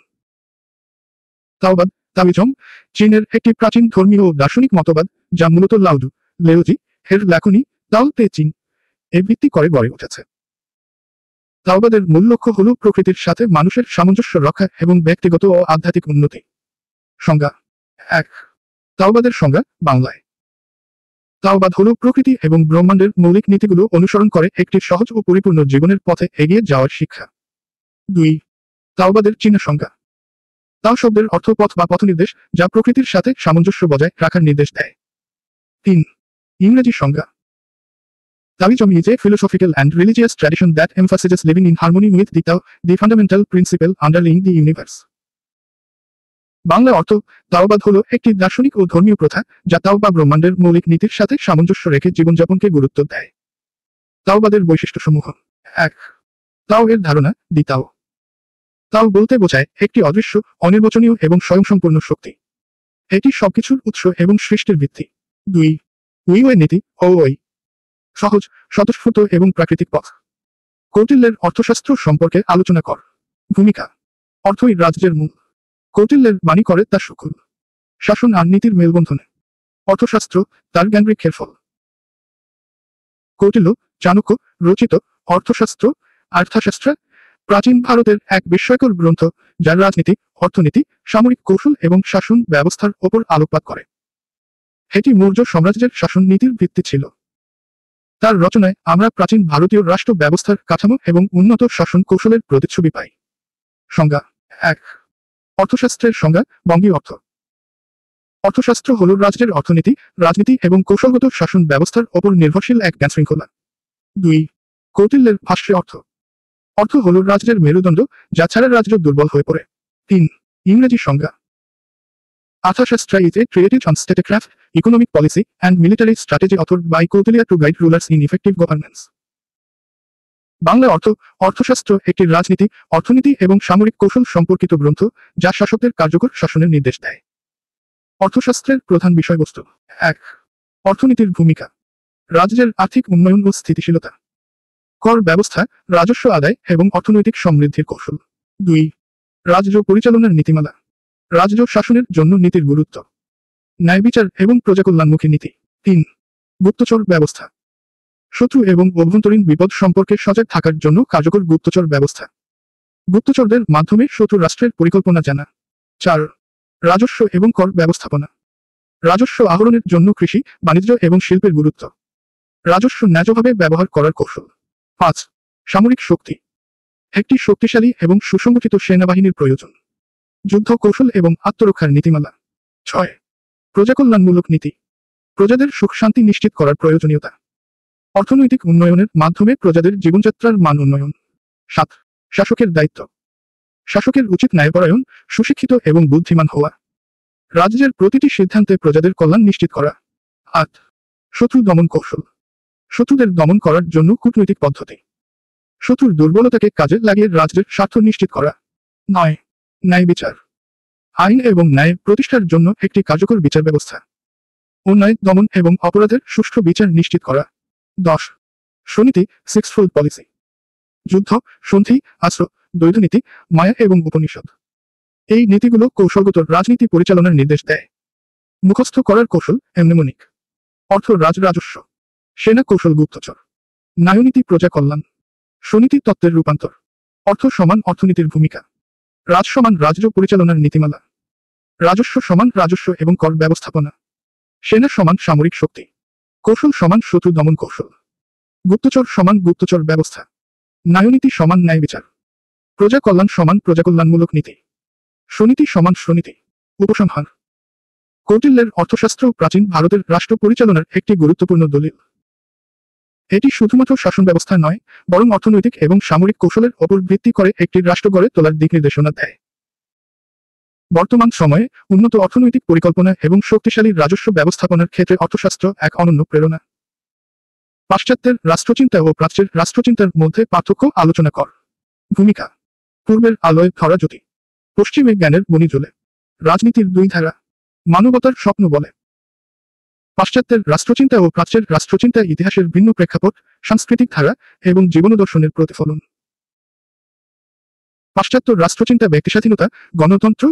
তাওবাদ, তাওইজম, চীনের একটি প্রাচীন ধর্মীয় ও দার্শনিক মতবাদ, যা মূলত লাউজু, লেওজি, হের ল্যাকুনি, তাও তে চীন এ ভিত্তি করে গড়ে উঠেছে। তাওবাদের মূল লক্ষ্য হল প্রকৃতির সাথে মানুষের সামঞ্জস্য রক্ষা এবং ব্যক্তিগত ও আধ্যাত্মিক উন্নতি। সংজ্ঞা। 1. তাওবাদের সংজ্ঞা, বাংলায়। তাওবাদ হল প্রকৃতি এবং ব্রহ্মাণ্ডের মৌলিক নীতিগুলো অনুসরণ করে একটি সহজ ও পরিপূর্ণ জীবনের পথে এগিয়ে যাওয়ার শিক্ষা। 2. তাওবাদের চীনা সংজ্ঞা। তাও শব্দের অর্থ পথ বা পথনির্দেশ, যা প্রকৃতির সাথে সামঞ্জস্য বজায় রাখার নির্দেশ দেয়। 3. ইংরেজি সংজ্ঞা। Taoism is a philosophical and religious tradition that emphasizes living in harmony with the Tao, the fundamental principle underlying the universe. Bangla অর্থ, তাওবাদ হল একটি দার্শনিক ও ধর্মীয় প্রথা, যা তাও বা ব্রহ্মাণ্ডের মৌলিক নীতির সাথে সামঞ্জস্য রেখে জীবনযাপনকে গুরুত্ব দেয়। তাওবাদের বৈশিষ্ট্যসমূহ। 1. তাও এর ধারণা, দি তাও। তাও বলতে বোঝায় একটি অদৃশ্য, অনির্বচনীয় এবং স্বয়ংসম্পূর্ণ শক্তি। এটি সবকিছুর উৎস এবং সৃষ্টির ভিত্তি। 2. উইওয়ে নীতি ও ওই সহজ, স্বতঃস্ফূর্ত এবং প্রাকৃতিক পথ। কৌটিল্যের অর্থশাস্ত্র সম্পর্কে আলোচনা কর। ভূমিকা। অর্থই রাজ্যের মূল। কৌটিল্যের বাণী করে তা সুকুল শাসন আর নীতির মেলবন্ধনে। অর্থশাস্ত্র তার জ্ঞানবৃক্ষের ফল। কৌটিল্য, চাণক্য রচিত অর্থশাস্ত্র অর্থশাস্ত্র প্রাচীন ভারতের এক বিস্ময়কর গ্রন্থ, যার রাজনীতি, অর্থনীতি, সামরিক কৌশল এবং শাসন ব্যবস্থার ওপর আলোকপাত করে। এটি মৌর্য সাম্রাজ্যের শাসন নীতির ভিত্তি ছিল। তার রচনায় আমরা প্রাচীন ভারতীয় রাষ্ট্র ব্যবস্থার কাঠামো এবং উন্নত শাসন কৌশলের প্রতিচ্ছবি পাই। সংজ্ঞা। 1. অর্থশাস্ত্রের সংজ্ঞা। বঙ্গীয় অর্থ। অর্থশাস্ত্র হল রাজ্যের অর্থনীতি, রাজনীতি এবং কৌশলগত শাসন ব্যবস্থার ওপর নির্ভরশীল এক জ্ঞানশৃঙ্খলা। 2. কৌটিল্যের ভাষ্যে অর্থ। অর্থ হল রাজ্যের মেরুদণ্ড, যা ছাড়া রাজ্য দুর্বল হয়ে পড়ে। 3. ইংরেজি সংজ্ঞা। Arthashastra is a treatise on statecraft, economic policy, and military strategy authored by Kautilya to guide rulers in effective governance. Bangla অর্থ। অর্থশাস্ত্র একটি রাজনীতি, অর্থনীতি এবং সামরিক কৌশল সম্পর্কিত গ্রন্থ, যা শাসকদের কার্যকর শাসনের নির্দেশ দেয়। অর্থশাস্ত্রের প্রধান বিষয়বস্তু। 1. অর্থনীতির ভূমিকা। রাজ্যের আর্থিক উন্নয়ন ও স্থিতিশীলতা। কর ব্যবস্থা, রাজস্ব আদায় এবং অর্থনৈতিক সমৃদ্ধির কৌশল। 2. রাজ্য পরিচালনার নীতিমালা। রাজ্য শাসনের জন্য নীতির গুরুত্ব। ন্যায়বিচার এবং প্রজাকল্যাণমুখী নীতি। 3. গুপ্তচর ব্যবস্থা। শত্রু এবং অভ্যন্তরীণ বিপদ সম্পর্কে সজাগ থাকার জন্য কার্যকর গুপ্তচর ব্যবস্থা। গুপ্তচরদের মাধ্যমে শত্রু রাষ্ট্রের পরিকল্পনা জানা। 4. রাজস্ব এবং কর ব্যবস্থাপনা। রাজস্ব আহরণের জন্য কৃষি, বাণিজ্য এবং শিল্পের গুরুত্ব। রাজস্ব ন্যায্যভাবে ব্যবহার করার কৌশল। 5. সামরিক শক্তি। একটি শক্তিশালী এবং সুসংগঠিত সেনাবাহিনীর প্রয়োজন। যুদ্ধ কৌশল এবং আত্মরক্ষার নীতিমালা। 6. প্রজাকল্যাণমূলক নীতি। প্রজাদের সুখ শান্তি নিশ্চিত করার প্রয়োজনীয়তা। অর্থনৈতিক উন্নয়নের মাধ্যমে প্রজাদের জীবনযাত্রার মান উন্নয়ন। 7. শাসকের দায়িত্ব। শাসকের উচিত ন্যায়পরায়ণ, সুশিক্ষিত এবং বুদ্ধিমান হওয়া। রাজ্যের প্রতিটি সিদ্ধান্তে প্রজাদের কল্যাণ নিশ্চিত করা। 8. শত্রু দমন কৌশল। শত্রুদের দমন করার জন্য কূটনৈতিক পদ্ধতি। শত্রুর দুর্বলতাকে কাজে লাগিয়ে রাজ্যের স্বার্থ নিশ্চিত করা। 9. ন্যায় বিচার। আইন এবং ন্যায় প্রতিষ্ঠার জন্য একটি কার্যকর বিচার ব্যবস্থা। অন্যায় দমন এবং অপরাধের সুষ্ঠু বিচার নিশ্চিত করা। 10. স্বনীতি, সিক্সফোল্ড পলিসি। যুদ্ধ, সন্ধি, আশ্র, দ্বৈধনীতি, মায়া এবং উপনিষদ। এই নীতিগুলো কৌশলগত রাজনীতি পরিচালনার নির্দেশ দেয়। মুখস্থ করার কৌশল। এমনেমনিক। অর্থ রাজস্ব। সেনা কৌশল গুপ্তচর। ন্যায়নীতি প্রজা কল্যাণ। স্বনীতি তত্ত্বের রূপান্তর। অর্থ সমান অর্থনীতির ভূমিকা। রাজ সমান রাজ্য পরিচালনার নীতিমালা। রাজস্ব সমান রাজস্ব এবং কর ব্যবস্থাপনা। সেনা সমান সামরিক শক্তি। কৌশল সমান শত্রু দমন কৌশল। গুপ্তচর সমান গুপ্তচর ব্যবস্থা। ন্যায়নীতি সমান ন্যায় বিচার। প্রজা কল্যাণ সমান প্রজাকল্যাণমূলক নীতি। স্বনীতি সমান স্বনীতি। উপসংহার। কৌটিল্যের অর্থশাস্ত্র প্রাচীন ভারতের রাষ্ট্র পরিচালনার একটি গুরুত্বপূর্ণ দলিল। এটি শুধুমাত্র শাসন ব্যবস্থা নয়, বরং অর্থনৈতিক এবং সামরিক কৌশলের ওপর ভিত্তি করে একটি রাষ্ট্র গড়ে তোলার দিক নির্দেশনা দেয়। বর্তমান সময়ে উন্নত অর্থনৈতিক পরিকল্পনা এবং শক্তিশালী রাজস্ব ব্যবস্থাপনার ক্ষেত্রে অর্থশাস্ত্র এক অনন্য প্রেরণা। পাশ্চাত্যের রাষ্ট্রচিন্তা ও প্রাচ্যের রাষ্ট্রচিন্তার মধ্যে পার্থক্য আলোচনা কর। ভূমিকা। পূর্বের আলোয় ধরা জ্যোতি, পশ্চিমে জ্ঞানের বনি জ্বলে। রাজনীতির দুই ধারা। মানবতার স্বপ্ন বলে। পাশ্চাত্যের রাষ্ট্রচিন্তা ও প্রাচ্যের রাষ্ট্রচিন্তা ইতিহাসের ভিন্ন প্রেক্ষাপট, সাংস্কৃতিক ধারা এবং জীবনদর্শনের প্রতিফলন। পাশ্চাত্য রাষ্ট্রচিন্তা ব্যক্তিস্বাধীনতা, গণতন্ত্র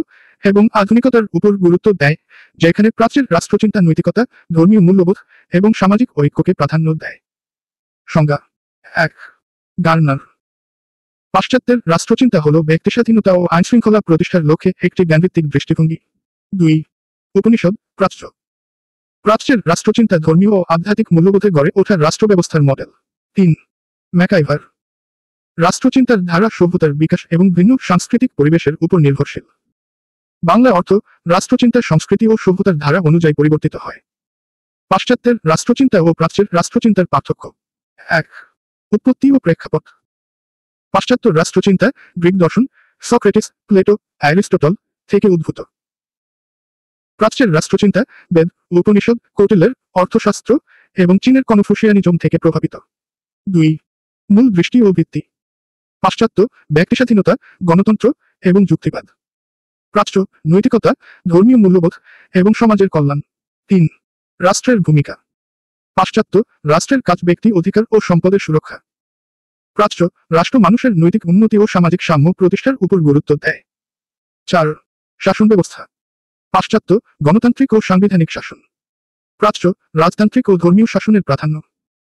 এবং আধুনিকতার উপর গুরুত্ব দেয়, যেখানে প্রাচ্যের রাষ্ট্রচিন্তা নৈতিকতা, ধর্মীয় মূল্যবোধ এবং সামাজিক ঐক্যকে প্রাধান্য দেয়। সংজ্ঞা। 1. গার্নার। পাশ্চাত্যের রাষ্ট্রচিন্তা হল ব্যক্তিস্বাধীনতা ও আইনশৃঙ্খলা প্রতিষ্ঠার লক্ষ্যে একটি জ্ঞানভিত্তিক দৃষ্টিভঙ্গি। 2. উপনিষদ, প্রাচ্য। প্রাচ্যের রাষ্ট্রচিন্তা ধর্মীয় ও আধ্যাত্মিক মূল্যবোধে গড়ে ওঠা রাষ্ট্র ব্যবস্থার মডেল। 3. ম্যাকাইভার। রাষ্ট্রচিন্তার ধারা সভ্যতার বিকাশ এবং ভিন্ন সাংস্কৃতিক পরিবেশের উপর নির্ভরশীল। বাংলা অর্থ। রাষ্ট্রচিন্তা সংস্কৃতি ও সভ্যতার ধারা অনুযায়ী পরিবর্তিত হয়। পাশ্চাত্যের রাষ্ট্রচিন্তা ও প্রাচ্যের রাষ্ট্রচিন্তার পার্থক্য। 1. উৎপত্তি ও প্রেক্ষাপট। পাশ্চাত্য রাষ্ট্রচিন্তা গ্রিক দর্শন, সক্রেটিস, প্লেটো, অ্যারিস্টটল থেকে উদ্ভূত। প্রাচ্যের রাষ্ট্রচিন্তা বেদ, উপনিষদ, কৌটিল্যের অর্থশাস্ত্র এবং চীনের কনফুসিয়ানিজম থেকে প্রভাবিত। 2. মূল দৃষ্টি ও ভিত্তি। পাশ্চাত্য ব্যক্তিস্বাধীনতা, গণতন্ত্র এবং যুক্তিবাদ। প্রাচ্য, নৈতিকতা, ধর্মীয় মূল্যবোধ এবং সমাজের কল্যাণ। 3. রাষ্ট্রের ভূমিকা। পাশ্চাত্য, রাষ্ট্রের কাজ ব্যক্তি অধিকার ও সম্পদের সুরক্ষা। প্রাচ্য, রাষ্ট্র মানুষের নৈতিক উন্নতি ও সামাজিক সাম্য প্রতিষ্ঠার উপর গুরুত্ব দেয়। 4. শাসন ব্যবস্থা। পাশ্চাত্য, গণতান্ত্রিক ও সাংবিধানিক শাসন। প্রাচ্য, রাজতান্ত্রিক ও ধর্মীয় শাসনের প্রাধান্য।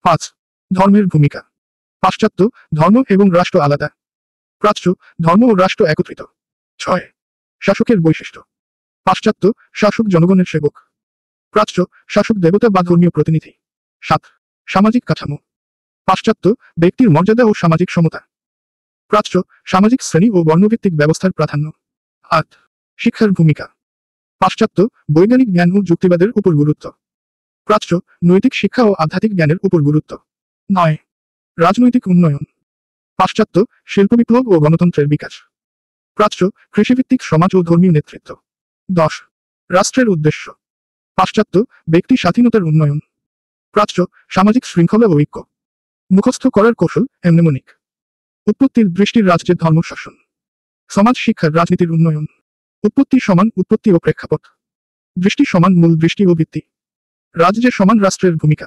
5. ধর্মের ভূমিকা। পাশ্চাত্য, ধর্ম এবং রাষ্ট্র আলাদা। প্রাচ্য, ধর্ম ও রাষ্ট্র একত্রিত। 6. শাসকের বৈশিষ্ট্য। পাশ্চাত্য, শাসক জনগণের সেবক। প্রাচ্য, শাসক দেবতা বা ধর্মীয় প্রতিনিধি। 7. সামাজিক কাঠামো। পাশ্চাত্য, ব্যক্তির মর্যাদা ও সামাজিক সমতা। প্রাচ্য, সামাজিক শ্রেণী ও বর্ণভিত্তিক ব্যবস্থার প্রাধান্য। 8. শিক্ষার ভূমিকা। পাশ্চাত্য, বৈজ্ঞানিক জ্ঞান ও যুক্তিবাদের উপর গুরুত্ব। প্রাচ্য, নৈতিক শিক্ষা ও আধ্যাত্মিক জ্ঞানের উপর গুরুত্ব। 9. রাজনৈতিক উন্নয়ন। পাশ্চাত্য, শিল্প বিপ্লব ও গণতন্ত্রের বিকাশ। প্রাচ্য, কৃষিভিত্তিক সমাজ ও ধর্মীয় নেতৃত্ব। 10. রাষ্ট্রের উদ্দেশ্য। পাশ্চাত্য, ব্যক্তি স্বাধীনতার উন্নয়ন। প্রাচ্য, সামাজিক শৃঙ্খলা ও ঐক্য। মুখস্থ করার কৌশল, এমনেমনিক। উৎপত্তির দৃষ্টির রাজ্যের ধর্ম শাসন। সমাজ শিক্ষার রাজনীতির উন্নয়ন। উৎপত্তি সমান উৎপত্তি ও প্রেক্ষাপট। দৃষ্টি সমান মূল দৃষ্টি ও ভিত্তি। রাজ্যে সমান রাষ্ট্রের ভূমিকা।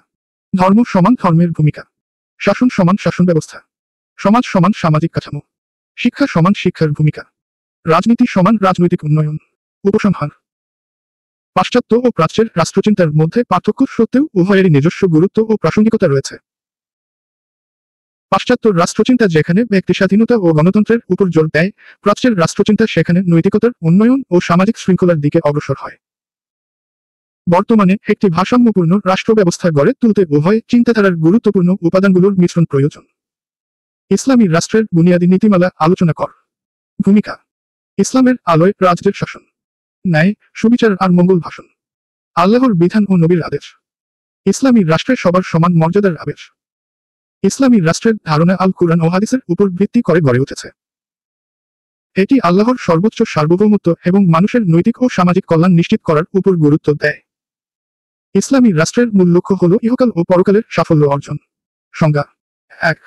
ধর্ম সমান ধর্মের ভূমিকা। শাসন সমান শাসন ব্যবস্থা। সমাজ সমান সামাজিক কাঠামো। শিক্ষা সমান শিক্ষার ভূমিকা। রাজনীতি সমান রাজনৈতিক উন্নয়ন। উপসংহার। পাশ্চাত্য ও প্রাচ্যের রাষ্ট্রচিন্তার মধ্যে পার্থক্য সত্ত্বেও উভয়েরই নিজস্ব গুরুত্ব ও প্রাসঙ্গিকতা রয়েছে। পাশ্চাত্য রাষ্ট্রচিন্তা যেখানে ব্যক্তি স্বাধীনতা ও গণতন্ত্রের উপর জোর দেয়, প্রাচ্যের রাষ্ট্রচিন্তা সেখানে নৈতিকতার উন্নয়ন ও সামাজিক শৃঙ্খলার দিকে অগ্রসর হয়। বর্তমানে একটি ভারসাম্যপূর্ণ রাষ্ট্র ব্যবস্থা গড়ে তুলতে উভয় চিন্তাধারার গুরুত্বপূর্ণ উপাদানগুলোর মিশ্রণ প্রয়োজন। ইসলামী রাষ্ট্রের বুনিয়াদী নীতিমালা আলোচনা কর। ভূমিকা। ইসলামের আলোয় রাজ্যের শাসন। ন্যায়, সুবিচার আর মঙ্গল ভাষণ। আল্লাহর বিধান ও নবীর আদেশ। ইসলামী রাষ্ট্রে সবার সমান মর্যাদার আবেশ। ইসলামী রাষ্ট্রের ধারণা আল কুরআন ও হাদিসের উপর ভিত্তি করে গড়ে উঠেছে। এটি আল্লাহর সর্বোচ্চ সার্বভৌমত্ব এবং মানুষের নৈতিক ও সামাজিক কল্যাণ নিশ্চিত করার উপর গুরুত্ব দেয়। ইসলামী রাষ্ট্রের মূল লক্ষ্য হল ইহকাল ও পরকালের সাফল্য অর্জন। সংজ্ঞা। 1.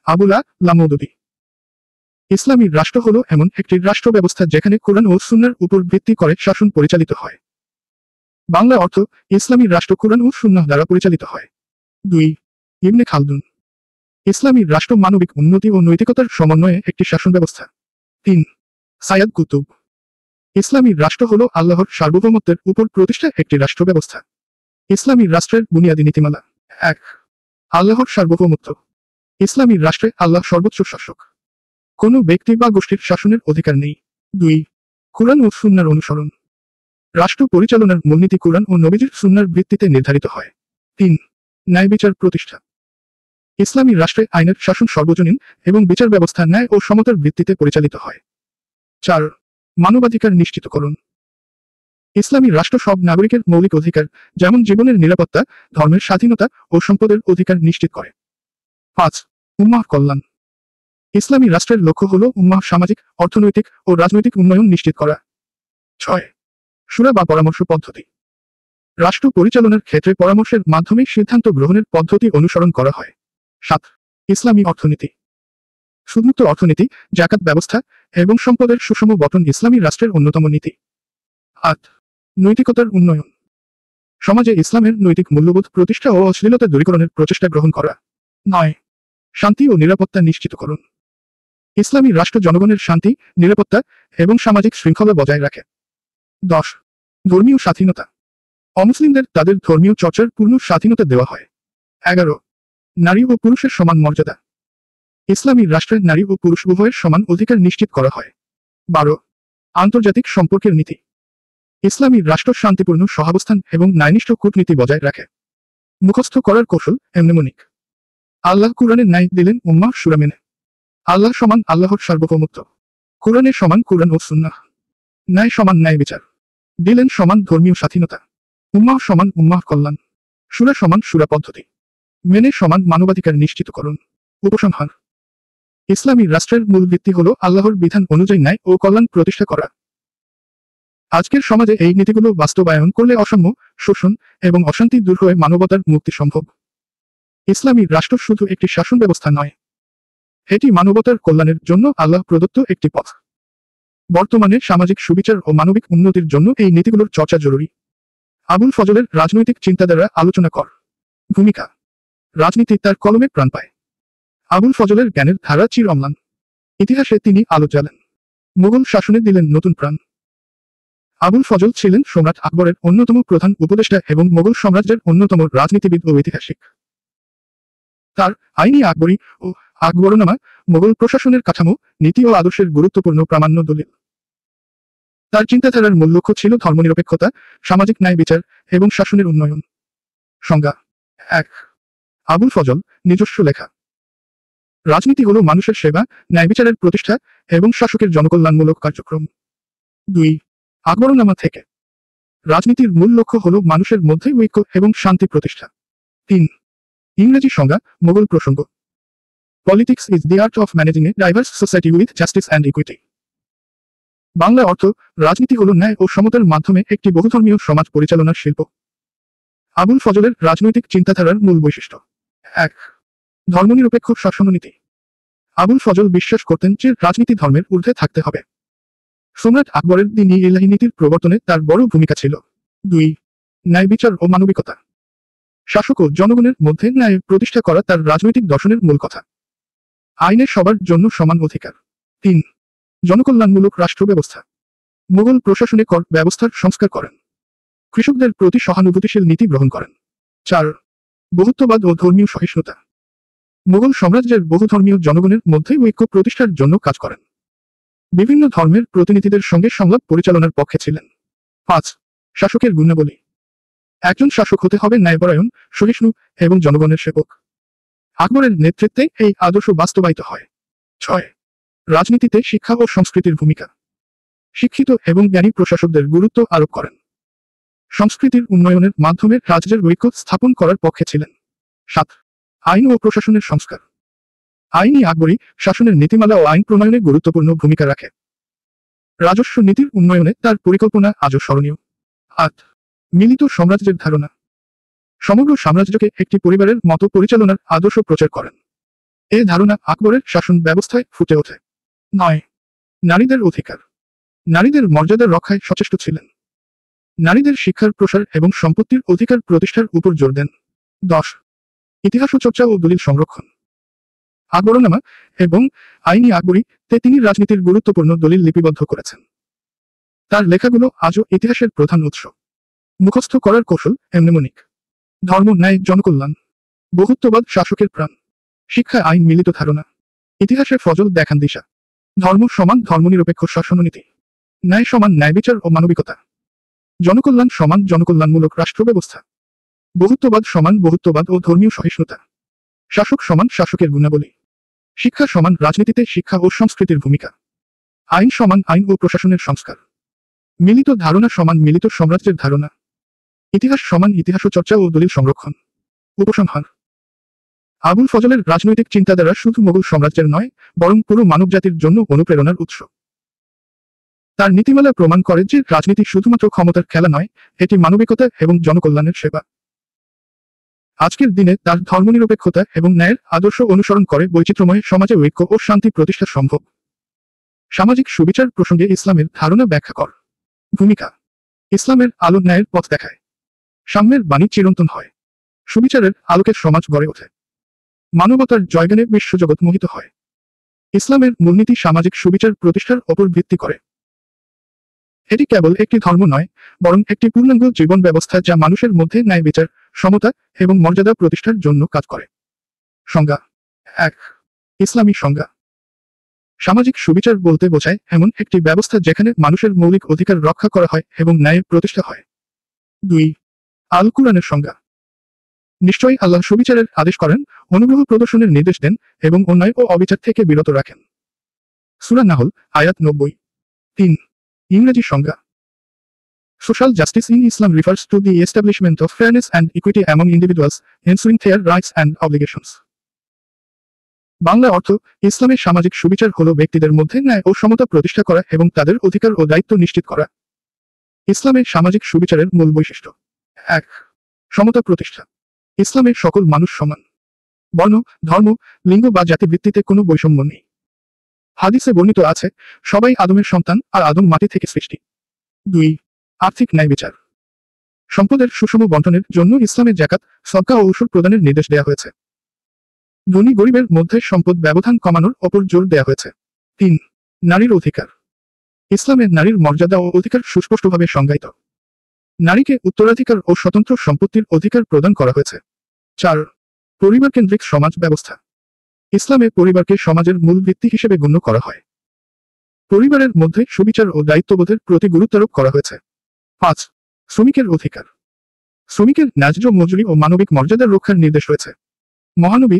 আবুলা লামৌদুদি। ইসলামী রাষ্ট্র হল এমন একটি রাষ্ট্র ব্যবস্থা যেখানে কোরআন ও সুন্নাহর উপর ভিত্তি করে শাসন পরিচালিত হয়। বাংলা অর্থ, ইসলামী রাষ্ট্র কোরআন ও সুন্নাহ দ্বারা পরিচালিত হয়। 2. ইবনে খালদুন। ইসলামী রাষ্ট্র মানবিক উন্নতি ও নৈতিকতার সমন্বয়ে একটি শাসন ব্যবস্থা। 3. সাইয়্যিদ কুতুব। ইসলামী রাষ্ট্র হল আল্লাহর সার্বভৌমত্বের উপর প্রতিষ্ঠা একটি রাষ্ট্র ব্যবস্থা। ইসলামী রাষ্ট্রের বুনিয়াদী নীতিমালা। 1. আল্লাহর সার্বভৌমত্ব। ইসলামী রাষ্ট্রে আল্লাহ সর্বোচ্চ শাসক। কোনো ব্যক্তি বা গোষ্ঠীর শাসনের অধিকার নেই। 2. কুরআন ও সুন্নাহর অনুসরণ। রাষ্ট্র পরিচালনার মূলনীতি কুরআন ও নবীজির সুন্নাহর ভিত্তিতে নির্ধারিত হয়। 3. ন্যায় বিচার প্রতিষ্ঠা। ইসলামী রাষ্ট্রে আইনের শাসন সর্বজনীন এবং বিচার ব্যবস্থা ন্যায় ও সমতার ভিত্তিতে পরিচালিত হয়। 4. মানবাধিকার নিশ্চিতকরণ। ইসলামী রাষ্ট্র সব নাগরিকের মৌলিক অধিকার, যেমন জীবনের নিরাপত্তা, ধর্মের স্বাধীনতা ও সম্পদের অধিকার নিশ্চিত করে। 5. উম্মাহ কল্যাণ। ইসলামী রাষ্ট্রের লক্ষ্য হল উম্মাহ সামাজিক, অর্থনৈতিক ও রাজনৈতিক উন্নয়ন নিশ্চিত করা। 6. শুরা বা পরামর্শ পদ্ধতি। রাষ্ট্র পরিচালনার ক্ষেত্রে পরামর্শের মাধ্যমে সিদ্ধান্ত গ্রহণের পদ্ধতি অনুসরণ করা হয়। 7. ইসলামী অর্থনীতি। সুদমুক্ত অর্থনীতি, জাকাত ব্যবস্থা এবং সম্পদের সুষম বণ্টন ইসলামী রাষ্ট্রের অন্যতম নীতি। 8. নৈতিকতার উন্নয়ন। সমাজে ইসলামের নৈতিক মূল্যবোধ প্রতিষ্ঠা ও অশ্লীলতা দূরীকরণের প্রচেষ্টা গ্রহণ করা। 9. শান্তি ও নিরাপত্তা নিশ্চিতকরণ। ইসলামী রাষ্ট্র জনগণের শান্তি, নিরাপত্তা এবং সামাজিক শৃঙ্খলা বজায় রাখে। 10. ধর্মীয় স্বাধীনতা। অমুসলিমদের তাদের ধর্মীয় চর্চার পূর্ণ স্বাধীনতা দেওয়া হয়। 11. নারী ও পুরুষের সমান মর্যাদা। ইসলামী রাষ্ট্রে নারী ও পুরুষ উভয়ের সমান অধিকার নিশ্চিত করা হয়। 12. আন্তর্জাতিক সম্পর্কের নীতি। ইসলামী রাষ্ট্র শান্তিপূর্ণ সহাবস্থান এবং ন্যায়নিষ্ঠ কূটনীতি বজায় রাখে। মুখস্থ করার কৌশল, এমনেমনিক। আল্লাহ কুরআনে ন্যায় দিলেন উম্মাহ সূরা মেনে। আল্লাহ সমান আল্লাহর সার্বভৌমত্ব। কুরআনে সমান কুরআন ও সুন্নাহ। ন্যায় সমান ন্যায় বিচার। দিলেন সমান ধর্মীয় স্বাধীনতা। উম্মাহ সমান উম্মাহ কল্যাণ। সূরা সমান সূরা পদ্ধতি। মেনে সমান মানবাধিকার নিশ্চিতকরণ। উপসংহার। ইসলামী রাষ্ট্রের মূল ভিত্তি হল আল্লাহর বিধান অনুযায়ী ন্যায় ও কল্যাণ প্রতিষ্ঠা করা। আজকের সমাজে এই নীতিগুলো বাস্তবায়ন করলে অসাম্য, শোষণ এবং অশান্তি দূর হয়ে মানবতার মুক্তি সম্ভব। ইসলামী রাষ্ট্র শুধু একটি শাসন ব্যবস্থা নয়, এটি মানবতার কল্যাণের জন্য আল্লাহ প্রদত্ত একটি পথ। বর্তমানে সামাজিক সুবিচার ও মানবিক উন্নতির জন্য এই নীতিগুলোর চর্চা জরুরি। আবুল ফজলের রাজনৈতিক চিন্তাধারা আলোচনা কর। ভূমিকা। রাজনীতি তার কলমে প্রাণ পায়। আবুল ফজলের জ্ঞানের ধারা চির অম্লান। ইতিহাসে তিনি আলো জ্বালেন, মুঘল শাসনে দিলেন নতুন প্রাণ। আবুল ফজল ছিলেন সম্রাট আকবরের অন্যতম প্রধান উপদেষ্টা এবং মোগল সাম্রাজ্যের অন্যতম রাজনীতিবিদ ও ঐতিহাসিক। তার আইনি আকবরী ও আকবরনামা মোগল প্রশাসনের কাঠামো, নীতি ও আদর্শের গুরুত্বপূর্ণ প্রামাণ্য দলিল। তার চিন্তাধারার মূল লক্ষ্য ছিল ধর্মনিরপেক্ষতা, সামাজিক ন্যায় বিচার এবং শাসনের উন্নয়ন। সংজ্ঞা। ১। আবুল ফজল, নিজস্ব লেখা। রাজনীতি হল মানুষের সেবা, ন্যায় বিচারের প্রতিষ্ঠা এবং শাসকের জনকল্যাণমূলক কার্যক্রম। ২। আকবরনামা থেকে। রাজনীতির মূল লক্ষ্য হল মানুষের মধ্যে ঐক্য এবং শান্তি প্রতিষ্ঠা। ৩। ইংরেজি সংজ্ঞা, মোগল প্রসঙ্গ। Politics is the art of managing A diverse society with justice and equity. Bangla অর্থ, রাজনীতি হল ন্যায় ও সমতার মাধ্যমে একটি বহুধর্মীয় সমাজ পরিচালনার শিল্প। আবুল ফজলের রাজনৈতিক চিন্তাধারার মূল বৈশিষ্ট্য। ১। ধর্মনিরপেক্ষ শাসননীতি। আবুল ফজল বিশ্বাস করতেন যে রাজনীতি ধর্মের ঊর্ধ্বে থাকতে হবে। সম্রাট আকবরের দ্বীন-ই ইলাহি নীতির প্রবর্তনে তার বড় ভূমিকা ছিল। ২। ন্যায় বিচার ও মানবিকতা। শাসক ও জনগণের মধ্যে ন্যায় প্রতিষ্ঠা করা তার রাজনৈতিক দর্শনের মূল কথা। আইনে সবার জন্য সমান অধিকার। ৩। জনকল্যাণমূলক রাষ্ট্র ব্যবস্থা। মুঘল প্রশাসনে কর ব্যবস্থার সংস্কার করেন। কৃষকদের প্রতি সহানুভূতিশীল নীতি গ্রহণ করেন। ৪। বহুত্ববাদ ও ধর্মীয় সহিষ্ণুতা। মুঘল সাম্রাজ্যের বহুধর্মীয় জনগণের মধ্যে ঐক্য প্রতিষ্ঠার জন্য কাজ করেন। বিভিন্ন ধর্মের প্রতিনিধিদের সঙ্গে সংলাপ পরিচালনার পক্ষে ছিলেন। ৫। শাসকের গুণাবলী। একজন শাসক হতে হবে ন্যায়পরায়ণ, সহিষ্ণু এবং জনগণের সেবক। আকবরের নেতৃত্বে এই আদর্শ বাস্তবায়িত হয়। ৬। রাজনীতিতে শিক্ষা ও সংস্কৃতির ভূমিকা। শিক্ষিত এবং জ্ঞানী প্রশাসকদের গুরুত্ব আরোপ করেন। সংস্কৃতির উন্নয়নের মাধ্যমে রাজ্যের ঐক্য স্থাপন করার পক্ষে ছিলেন। ৭। আইন ও প্রশাসনের সংস্কার। আইনি আকবরী শাসনের নীতিমালা ও আইন প্রণয়নে গুরুত্বপূর্ণ ভূমিকা রাখে। রাজস্ব নীতির উন্নয়নে তার পরিকল্পনা আজও স্মরণীয়। ৮। মিলিত সাম্রাজ্যের ধারণা। সমগ্র সাম্রাজ্যকে একটি পরিবারের মতো পরিচালনার আদর্শ প্রচার করেন। এ ধারণা আকবরের শাসন ব্যবস্থায় ফুটে ওঠে। ৯। নারীদের অধিকার। নারীদের মর্যাদা রক্ষায় সচেষ্ট ছিলেন। নারীদের শিক্ষার প্রসার এবং সম্পত্তির অধিকার প্রতিষ্ঠার উপর জোর দেন। ১০। ইতিহাস চর্চা ও দলিল সংরক্ষণ। আকবরনামা এবং আইনি আকবরী তে তিনি রাজনীতির গুরুত্বপূর্ণ দলিল লিপিবদ্ধ করেছেন। তার লেখাগুলো আজও ইতিহাসের প্রধান উৎস। মুখস্থ করার কৌশল এমনেমনিক। ধর্ম, ন্যায়, জনকল্যাণ। বহুত্ববাদ শাসকের প্রাণ। শিক্ষা, আইন, মিলিত ধারণা। ইতিহাসে ফজল দেখান দিশা। ধর্ম সমান ধর্মনিরপেক্ষ শাসননীতি। ন্যায় সমান ন্যায় বিচার ও মানবিকতা। জনকল্যাণ সমান জনকল্যাণমূলক রাষ্ট্র ব্যবস্থা। বহুত্ববাদ সমান বহুত্ববাদ ও ধর্মীয় সহিষ্ণুতা। শাসক সমান শাসকের গুণাবলী। শিক্ষা সমান রাজনীতিতে শিক্ষা ও সংস্কৃতির ভূমিকা। আইন সমান আইন ও প্রশাসনের সংস্কার। মিলিত ধারণা সমান মিলিত সাম্রাজ্যের ধারণা। ইতিহাস সমান ইতিহাস চর্চা ও দলিল সংরক্ষণ। উপসংহার। আবুল ফজলের রাজনৈতিক চিন্তাধারা শুধু মোগল সাম্রাজ্যের নয়, বরং পুরো মানবজাতির জন্য অনুপ্রেরণার উৎস। তার নীতিমালা প্রমাণ করে যে রাজনীতি শুধুমাত্র ক্ষমতার খেলা নয়, এটি মানবিকতা এবং জনকল্যাণের সেবা। আজকের দিনে তার ধর্মনিরপেক্ষতা এবং ন্যায়ের আদর্শ অনুসরণ করে বৈচিত্র্যময় সমাজে ঐক্য ও শান্তি প্রতিষ্ঠা সম্ভব। সামাজিক সুবিচার প্রসঙ্গে ইসলামের ধারণা ব্যাখ্যা কর। ভূমিকা। ইসলামের আলো ন্যায়ের পথ দেখায়। সাম্যের বাণী চিরন্তন হয়। সুবিচারের আলোকে সমাজ গড়ে ওঠে। মানবতার জয়গানে বিশ্বজগৎ মোহিত হয়। ইসলামের মূলনীতি সামাজিক সুবিচার প্রতিষ্ঠার ওপর ভিত্তি করে। এটি কেবল একটি ধর্ম নয়, বরং একটি পূর্ণাঙ্গ জীবন ব্যবস্থা যা মানুষের মধ্যে ন্যায় বিচার, সমতা এবং মর্যাদা প্রতিষ্ঠার জন্য কাজ করে। সংজ্ঞা। ১। ইসলামী সংজ্ঞা। সামাজিক সুবিচার বলতে বোঝায় এমন একটি ব্যবস্থা যেখানে মানুষের মৌলিক অধিকার রক্ষা করা হয় এবং ন্যায় প্রতিষ্ঠা হয়। ২। আল কুরআনের সংজ্ঞা। নিশ্চয়ই আল্লাহ সুবিচারের আদেশ করেন, অনুগ্রহ প্রদর্শনের নির্দেশ দেন এবং অন্যায় ও অবিচার থেকে বিরত রাখেন। সূরা নাহল, আয়াত ৯০। ৩। ইংরেজি সংজ্ঞা। Social justice in Islam refers to the establishment of fairness and equity among individuals, ensuring their rights and obligations. Bangla অর্থ, ইসলামের সামাজিক সুবিচার হল ব্যক্তিদের মধ্যে ন্যায় ও সমতা প্রতিষ্ঠা করা এবং তাদের অধিকার ও দায়িত্ব নিশ্চিত করা। ইসলামের সামাজিক সুবিচারের মূল বৈশিষ্ট্য। ১। সমতা প্রতিষ্ঠা। ইসলামে সকল মানুষ সমান। বর্ণ, ধর্ম, লিঙ্গ বা জাতি ভিত্তিতে কোনো বৈষম্য নেই। হাদিসে বর্ণিত আছে, সবাই আদমের সন্তান আর আদম মাটি থেকে সৃষ্টি। 2. আর্থিক ন্যায় বিচার। সম্পদের সুষম বন্টনের জন্য ইসলামে যাকাত, সদকা ও উশুর প্রদানের নির্দেশ দেওয়া হয়েছে। ধনী গরিবের মধ্যে সম্পদ ব্যবধান কমানোর ওপর জোর দেওয়া হয়েছে। 3. নারীর অধিকার। ইসলামে নারীর মর্যাদা ও অধিকার সুস্পষ্টভাবে সংজ্ঞায়িত। নারীকে উত্তরাধিকার ও স্বতন্ত্র সম্পত্তির অধিকার প্রদান করা হয়েছে। 4. পরিবার কেন্দ্রিক সমাজ ব্যবস্থা। ইসলামে পরিবারকে সমাজের মূল ভিত্তি হিসেবে গণ্য করা হয়। পরিবারের মধ্যে সুবিচার ও দায়িত্ববোধের প্রতি গুরুত্বারোপ করা হয়েছে। 5. শ্রমিকের অধিকার। শ্রমিকের ন্যায্য মজুরি ও মানবিক মর্যাদা রক্ষার নির্দেশ রয়েছে। মহানবী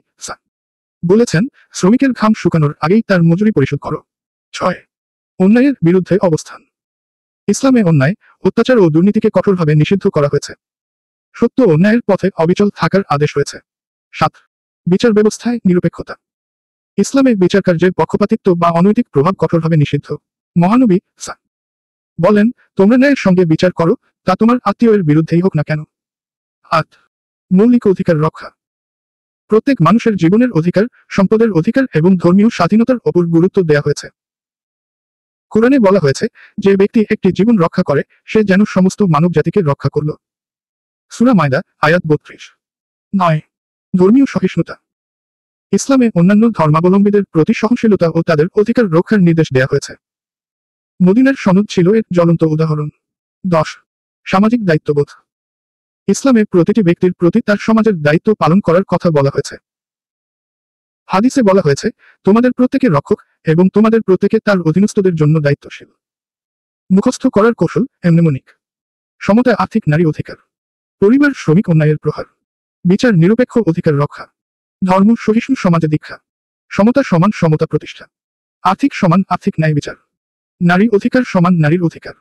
বলেছেন, শ্রমিকের ঘাম শুকানোর আগেই তার মজুরি পরিশোধ করো। 6. অন্যায়ের বিরুদ্ধে অবস্থান। ইসলামে অন্যায়, অত্যাচার ও দুর্নীতিকে কঠোরভাবে নিষিদ্ধ করা হয়েছে। সত্য ও ন্যায়ের পথে অবিচল থাকার আদেশ রয়েছে। 7. বিচার ব্যবস্থায় নিরপেক্ষতা। ইসলামে বিচার কার্যে পক্ষপাতিত্ব বা অনৈতিক প্রভাব কঠোরভাবে নিষিদ্ধ। মহানবী বলেন, তোমরা ন্যায়ের সঙ্গে বিচার করো, তা তোমার আত্মীয়ের বিরুদ্ধেই হোক না কেন। 8. মৌলিক অধিকার রক্ষা। প্রত্যেক মানুষের জীবনের অধিকার, সম্পদের অধিকার এবং ধর্মীয় স্বাধীনতার ওপর গুরুত্ব দেওয়া হয়েছে। কোরআনে বলা হয়েছে, যে ব্যক্তি একটি জীবন রক্ষা করে, সে যেন সমস্ত মানব জাতিকে রক্ষা করল। সূরা মায়দা, আয়াত 32। 9. ধর্মীয় সহিষ্ণুতা। ইসলামে অন্যান্য ধর্মাবলম্বীদের প্রতি সহনশীলতা ও তাদের অধিকার রক্ষার নির্দেশ দেওয়া হয়েছে। মদিনার সনদ ছিল এর জ্বলন্ত উদাহরণ। 10. সামাজিক দায়িত্ববোধ। ইসলামে প্রতিটি ব্যক্তির প্রতি তার সমাজের দায়িত্ব পালন করার কথা বলা হয়েছে। হাদিসে বলা হয়েছে, তোমাদের প্রত্যেকে রক্ষক এবং তোমাদের প্রত্যেকে তার অধীনস্থদের জন্য দায়িত্বশীল। মুখস্থ করার কৌশল এমনেমনিক। সমতা, আর্থিক নারী অধিকার। পরিবার শ্রমিক অন্যায়ের প্রহার। বিচার নিরপেক্ষ অধিকার রক্ষা। ধর্ম সহিষ্ণু সমাজে দীক্ষা। সমতা সমান সমতা প্রতিষ্ঠা। আর্থিক সমান আর্থিক ন্যায় বিচার। নারী অধিকার সমান নারীর অধিকার।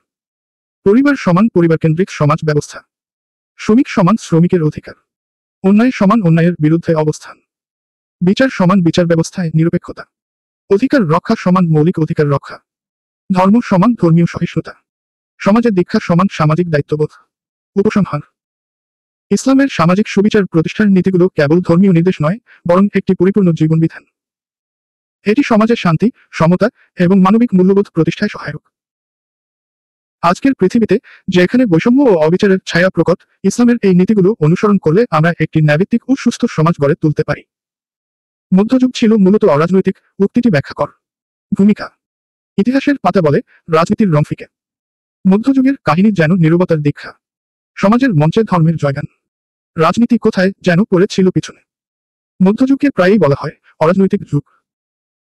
পরিবার সমান পরিবার কেন্দ্রিক সমাজ ব্যবস্থা। শ্রমিক সমান শ্রমিকের অধিকার। অন্যায় সমান অন্যায়ের বিরুদ্ধে অবস্থান। বিচার সমান বিচার ব্যবস্থায় নিরপেক্ষতা। অধিকার রক্ষা সমান মৌলিক অধিকার রক্ষা। ধর্ম সমান ধর্মীয় সহিষ্ণুতা। সমাজের দীক্ষা সমান সামাজিক দায়িত্ববোধ। উপসংহার। ইসলামের সামাজিক সুবিচার প্রতিষ্ঠার নীতিগুলো কেবল ধর্মীয় নির্দেশ নয়, বরং একটি পরিপূর্ণ জীবনবিধান। এটি সমাজের শান্তি, সমতা এবং মানবিক মূল্যবোধ প্রতিষ্ঠায় সহায়ক। আজকের পৃথিবীতে, যেখানে বৈষম্য ও অবিচারের ছায়া প্রকট, ইসলামের এই নীতিগুলো অনুসরণ করলে আমরা একটি ন্যায়ভিত্তিক ও সুস্থ সমাজ গড়ে তুলতে পারি। মধ্যযুগ ছিল মূলত অরাজনৈতিক, উক্তিটি ব্যাখ্যা কর। ভূমিকা। ইতিহাসের পাতা বলে, রাজনীতির রং ফিকে। মধ্যযুগের কাহিনী যেন নীরবতার দীক্ষা। সমাজের মঞ্চে ধর্মের জয়গান। রাজনীতি কোথায় যেন পড়েছিল পিছনে। মধ্যযুগকে প্রায়ই বলা হয় অরাজনৈতিক যুগ,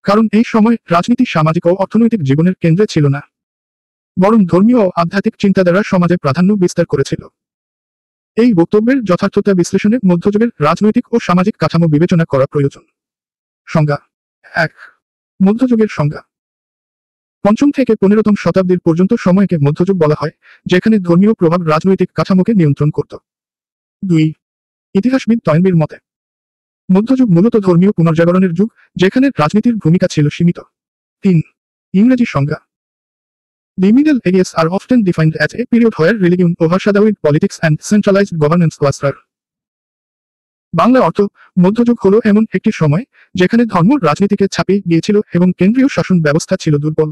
কারণ এই সময় রাজনীতি সামাজিক ও অর্থনৈতিক জীবনের কেন্দ্রে ছিল না, বরং ধর্মীয় ও আধ্যাত্মিক চিন্তাধারা সমাজে প্রাধান্য বিস্তার করেছিল। এই বক্তব্যের যথার্থতা বিশ্লেষণে মধ্যযুগের রাজনৈতিক ও সামাজিক কাঠামো বিবেচনা করা প্রয়োজন। সংজ্ঞা। 1. মধ্যযুগের সংজ্ঞা। 5ম থেকে 15তম শতাব্দীর পর্যন্ত সময়কে মধ্যযুগ বলা হয়, যেখানে ধর্মীয় প্রভাব রাজনৈতিক কাঠামোকে নিয়ন্ত্রণ করত। 2. ইতিহাসবিদ তয়েনবির মতে, মধ্যযুগ মূলত ধর্মীয় পুনর্জাগরণের যুগ, যেখানে রাজনীতির ভূমিকা ছিল সীমিত। 3. ইংরেজি সংজ্ঞা। The Middle Ages are often defined as a period where religion overshadowed politics and centralized governance was rare. Bangla অর্থ, মধ্যযুগ হলো এমন একটি সময় যেখানে ধর্ম রাজনীতিকে ছাপিয়ে গিয়েছিল এবং কেন্দ্রীয় শাসন ব্যবস্থা ছিল দুর্বল।